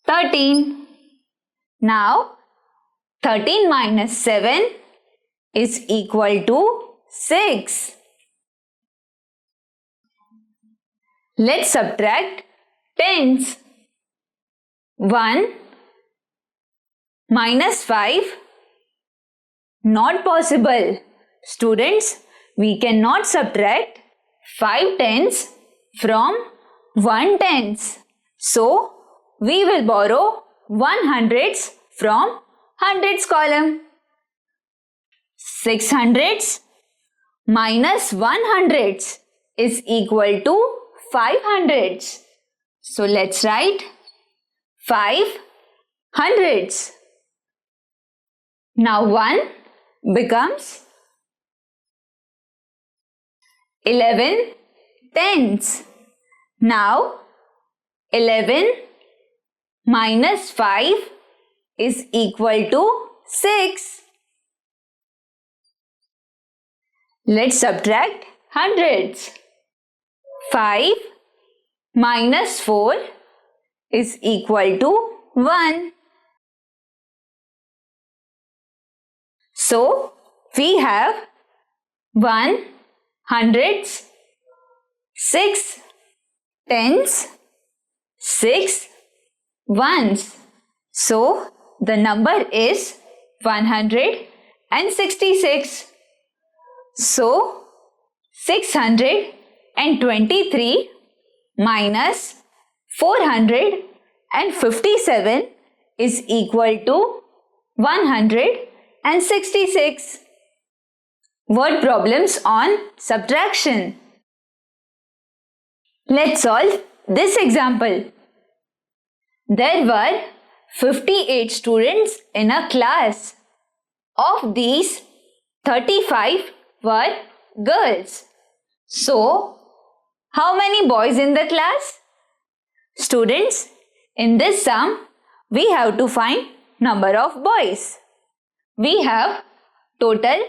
13. Now, 13 minus 7 is equal to 6. Let's subtract tens. 1 minus 5. Not possible. Students, we cannot subtract 5 tens from 1 tens. So, we will borrow 1 hundreds from hundreds column. 6 hundreds minus 1 hundreds is equal to 5 hundreds. So, let's write 5 hundreds. Now 1 becomes 11 tens. Now 11 minus 5 is equal to 6. Let's subtract hundreds. 5 minus 4 is equal to 1. So, we have 1 hundreds, 6 tens, 6 ones. So, the number is 166. So, 623 minus 457 is equal to 166. Word problems on subtraction. Let's solve this example. There were 58 students in a class. Of these, 35 were girls. So, how many boys in the class? Students, in this sum, we have to find number of boys. We have total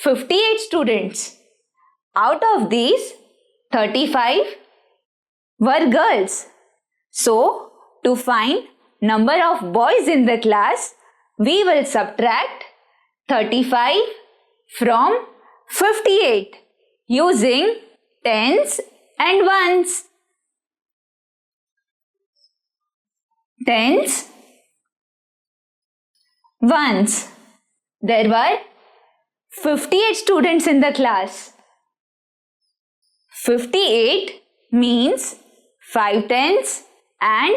58 students. Out of these, 35 were girls. So, to find number of boys in the class, we will subtract 35 from 58 using tens and ones. Tens, ones. There were 58 students in the class. 58 means 5 tens and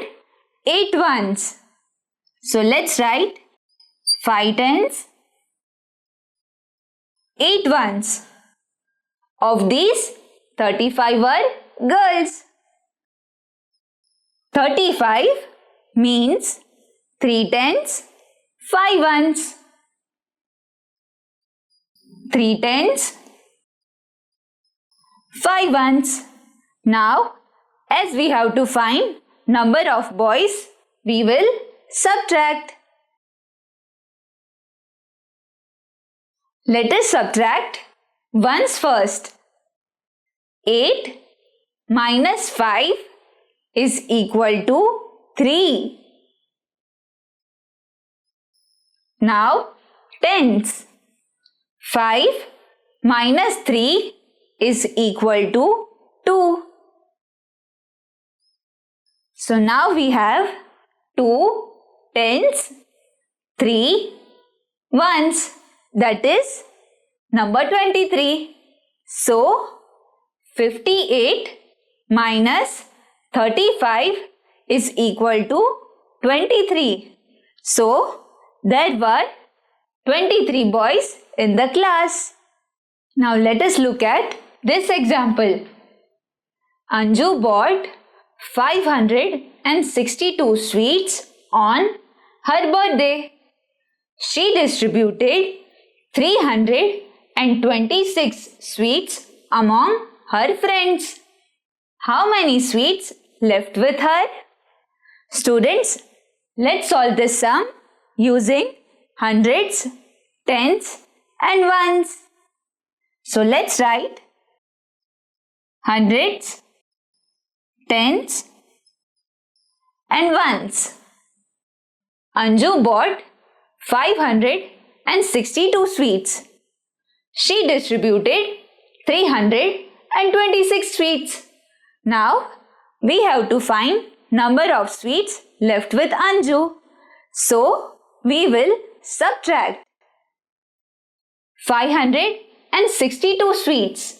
8 ones. So let's write 5 tens, 8 ones. Of these, 35 were girls. 35 means 3 tens, 5 ones. 3 tens, 5 ones. Now, as we have to find number of boys, we will subtract. Let us subtract ones first. 8 minus 5 is equal to 3. Now tens. 5 minus 3 is equal to 2. So now we have 2 tens, 3 ones, that is number 23. So 58 minus 35 is equal to 23. So there were 23 boys in the class. Now let us look at this example. Anju bought 562 sweets on her birthday. She distributed 326 sweets among her friends. How many sweets left with her? Students, let's solve this sum using hundreds, tens and ones. So let's write hundreds, tens and ones. Anju bought 562 sweets. She distributed 326 sweets. Now we have to find number of sweets left with Anju. So we will subtract 562 sweets.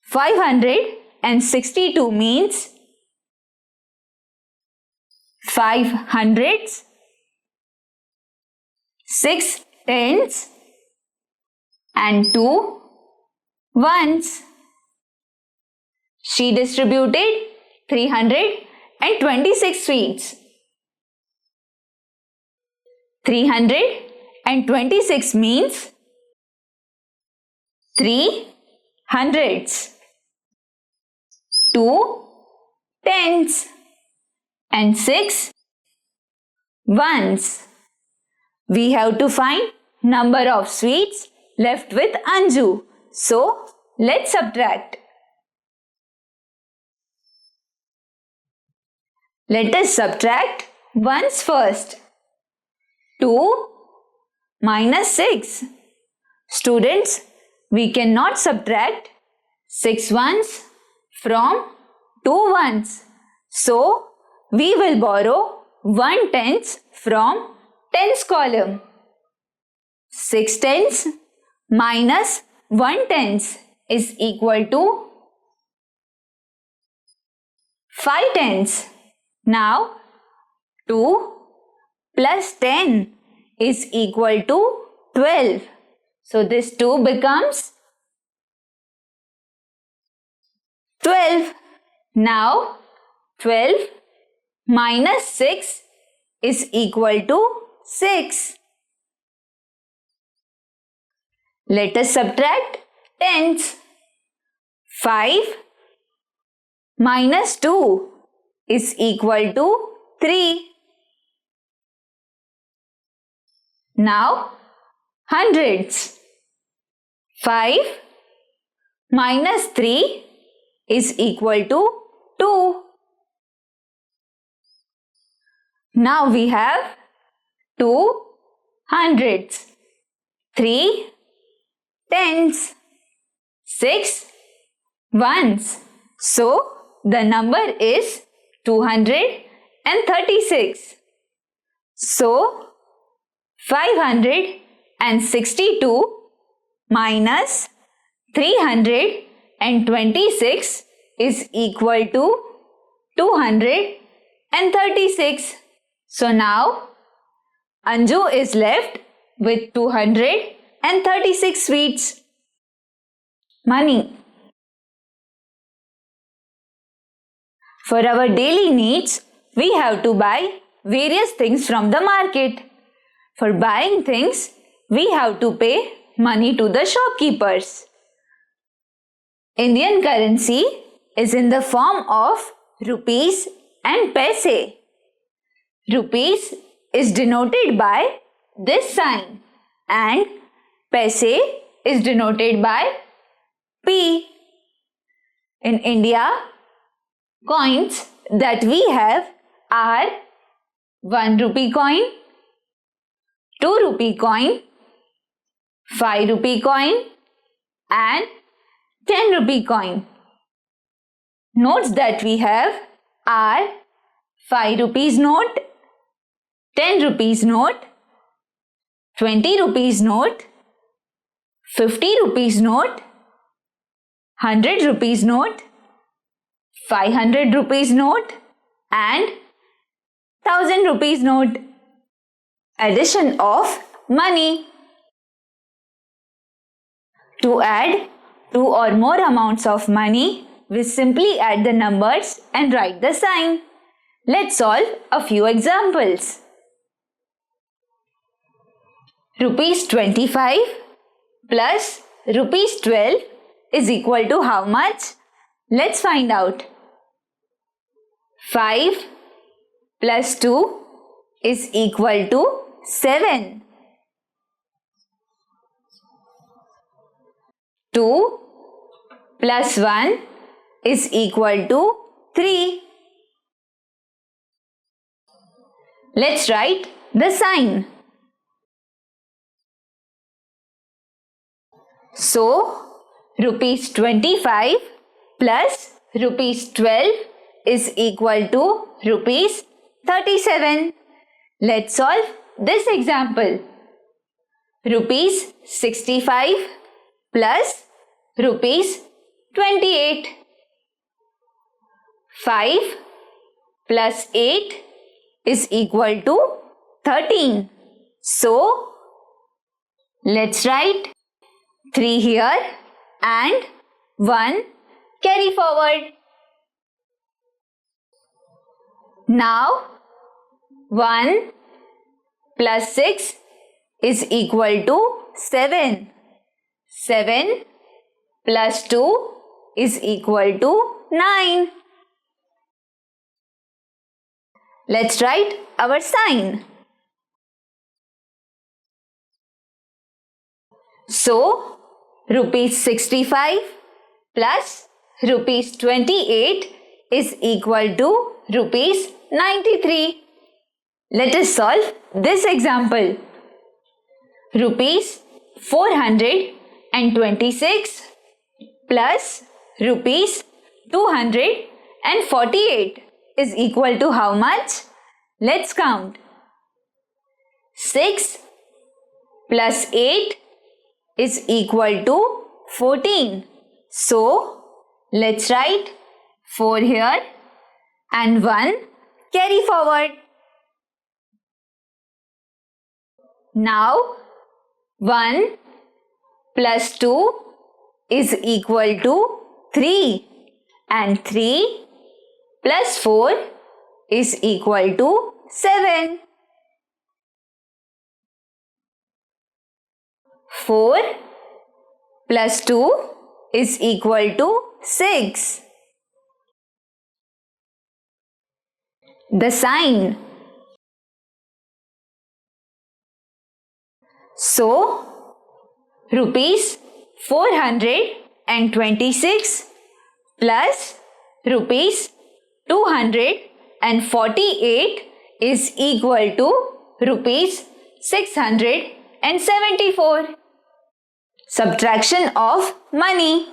562 means 5 hundreds, 6 tens and 2 ones. She distributed 326 sweets. 326 means 3 hundreds, 2 tens and 6 ones. We have to find number of sweets left with Anju. So let's subtract. Let us subtract ones first. 2 minus 6. Students, we cannot subtract 6 ones from 2 ones. So we will borrow 1 tens from tens column. 6 tens minus 1 tens is equal to 5 tens. Now 2 plus 10 is equal to 12. So this 2 becomes 12. Now 12 minus 6 is equal to 6. Let us subtract tens. 5 minus 2 is equal to 3. Now hundreds. 5 minus 3 is equal to 2. Now we have 2 hundreds, 3 tens, 6 ones. So the number is 236. So 562 minus 326 is equal to 236. So now Anju is left with 236 sweets. Money. For our daily needs, we have to buy various things from the market. For buying things, we have to pay money to the shopkeepers. Indian currency is in the form of rupees and paise. Rupees is denoted by this sign and paise is denoted by P. In India, Coins that we have are 1 rupee coin, 2 rupee coin, 5 rupee coin and 10 rupee coin. Notes that we have are 5 rupees note, 10 rupees note, 20 rupees note, 50 rupees note, 100 rupees note, 500 rupees note and 1000 rupees note. Addition of money. To add two or more amounts of money, we simply add the numbers and write the sign. Let's solve a few examples. Rupees 25 plus rupees 12 is equal to how much? Let's find out. 5 plus 2 is equal to 7. 2 plus 1 is equal to 3. Let's write the sign. So, rupees 25 plus rupees 12 is equal to rupees 37. Let's solve this example. Rupees 65 plus rupees 28. 5 plus 8 is equal to 13. So, let's write 3 here and 1 carry forward. Now, 1 plus 6 is equal to 7. 7 plus 2 is equal to 9. Let's write our sign. So, rupees 65 plus rupees 28 is equal to rupees 93. Let us solve this example. Rupees 426 plus rupees 248 is equal to how much? Let's count. 6 plus 8 is equal to 14. So, let's write 4 here and 1 carry forward. Now, 1 plus 2 is equal to 3 and 3 plus 4 is equal to 7. 4 plus 2 is equal to 6. The sign. So, rupees 426 plus rupees 248 is equal to rupees 674. Subtraction of money.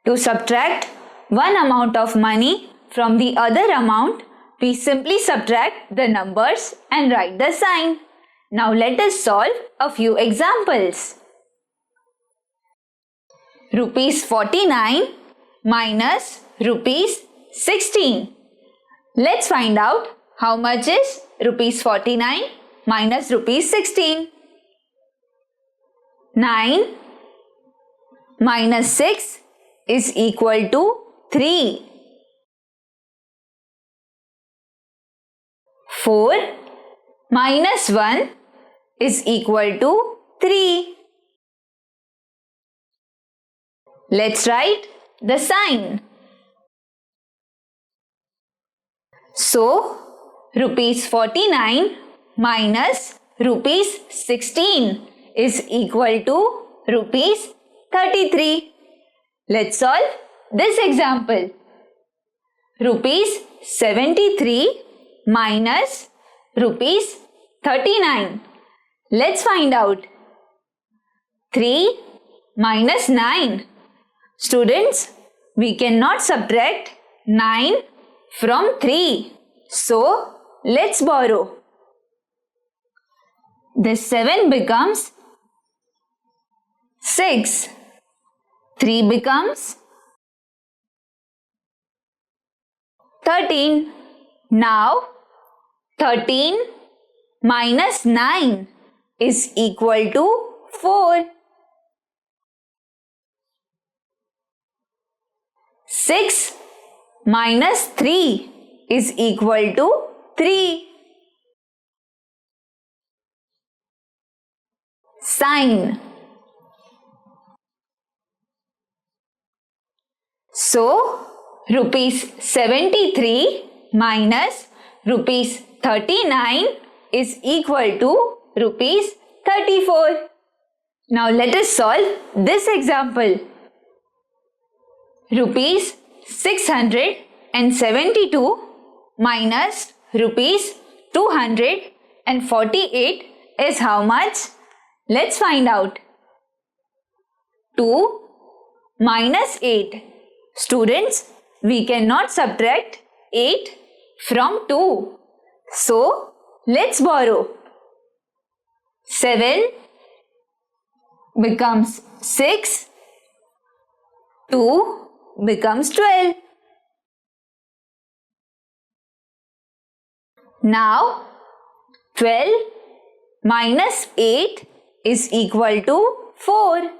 To subtract one amount of money from the other amount, we simply subtract the numbers and write the sign. Now let us solve a few examples. Rupees 49 minus rupees 16. Let's find out how much is rupees 49 minus rupees 16. 9 minus 6 is equal to 3. 4 minus 1 is equal to 3. Let's write the sign. So, rupees 49 minus rupees 16 is equal to rupees 33. Let's solve this example. Rupees 73 minus rupees 39. Let's find out. 3 minus 9. Students, we cannot subtract 9 from 3. So, let's borrow. This 7 becomes 6. 3 becomes 13. Now, 13 minus 9 is equal to 4. 6 minus 3 is equal to 3. Sign. So, rupees 73 minus rupees 39 is equal to rupees 34. Now let us solve this example. Rupees 672 minus rupees 248 is how much? Let's find out. 2 minus 8. Students, we cannot subtract 8 from 2. So, let's borrow. 7 becomes 6. 2 becomes 12. Now, 12 minus 8 is equal to 4.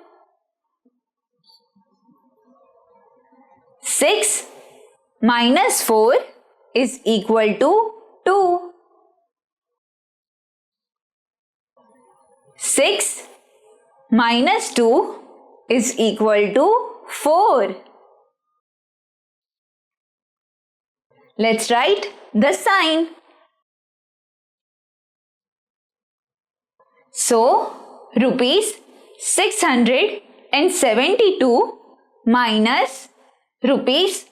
6 minus 4 is equal to 2. 6 minus 2 is equal to 4. Let's write the sign. So, rupees 672 minus rupees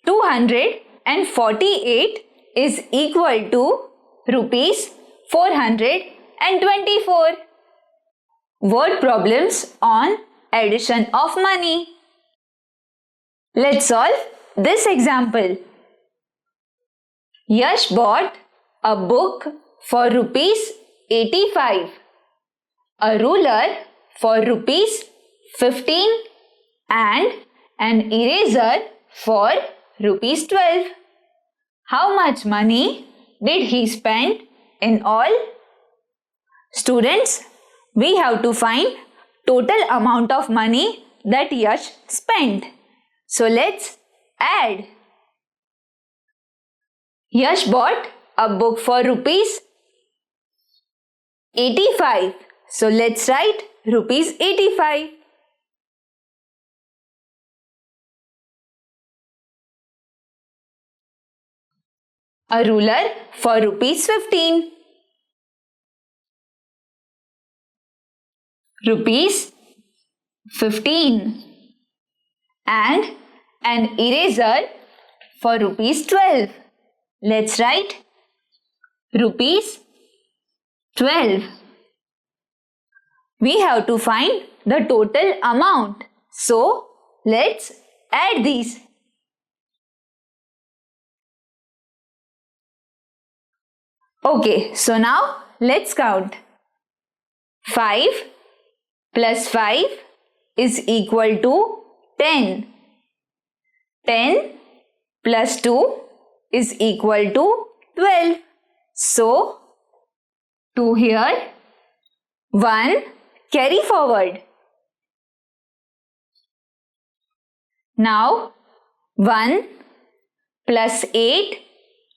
248 is equal to rupees 424. Word problems on addition of money. Let's solve this example. Yash bought a book for rupees 85, a ruler for rupees 15 and an eraser for rupees 12. How much money did he spend in all? Students, we have to find total amount of money that Yash spent. So let's add. Yash bought a book for rupees 85. So let's write rupees 85. A ruler for rupees 15. Rupees 15. And an eraser for rupees 12. Let's write rupees 12. We have to find the total amount. So, let's add these. Okay, so now let's count. 5 plus 5 is equal to 10. 10 plus 2 is equal to 12. So, 2 here, 1 carry forward. Now, 1 plus 8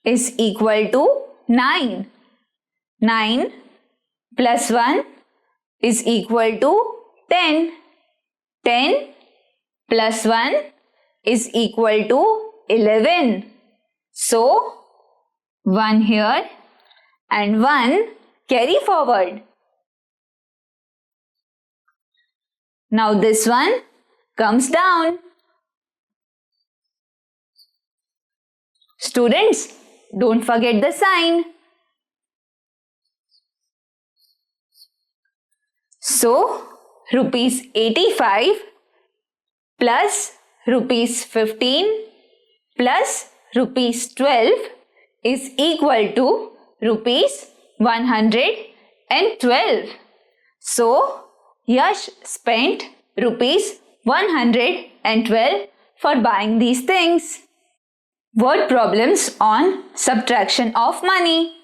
is equal to 9. 9 plus 1 is equal to 10. 10 plus 1 is equal to 11. So, 1 here and 1 carry forward. Now this one comes down. Students, don't forget the sign. So, rupees 85 plus rupees 15 plus rupees 12 is equal to rupees 112. So, Yash spent rupees 112 for buying these things. Word problems on subtraction of money.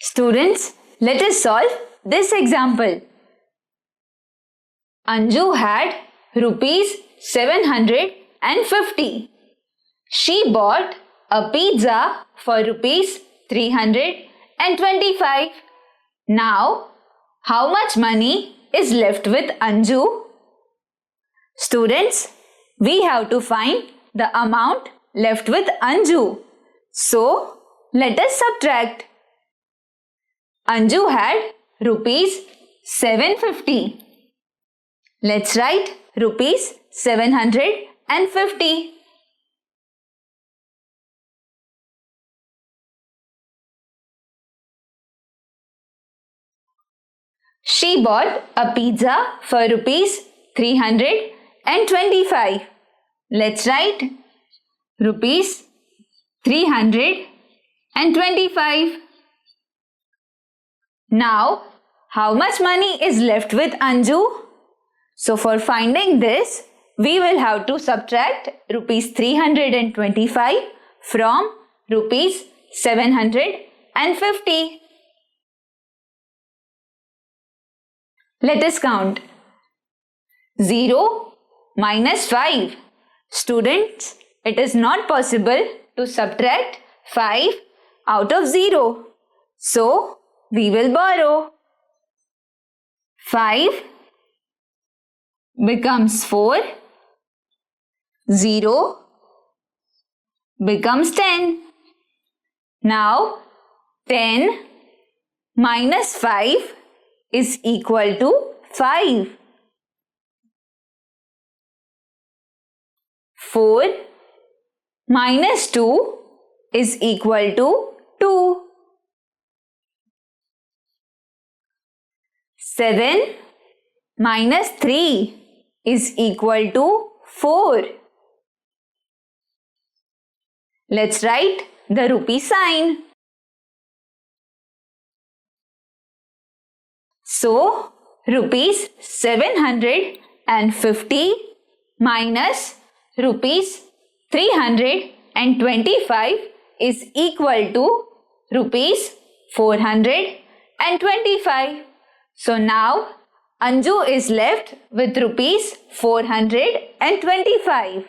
Students, let us solve this example. Anju had rupees 750. She bought a pizza for rupees 325. Now, how much money is left with Anju? Students, we have to find the amount left with Anju. So, let us subtract. Anju had rupees 750. Let's write rupees 750. She bought a pizza for rupees 325. Let's write rupees 325. Now, how much money is left with Anju? So, for finding this, we will have to subtract rupees 325 from rupees 750. Let us count. 0 minus 5. Students, it is not possible to subtract 5 out of 0. So, we will borrow. 5 becomes 4. 0 becomes 10. Now, 10 minus 5 is equal to 5. 4 minus 2 is equal to 2. 7 minus 3 is equal to 4. Let's write the rupee sign. So, rupees 750 minus rupees 325 is equal to rupees 425. So, now Anju is left with rupees 425.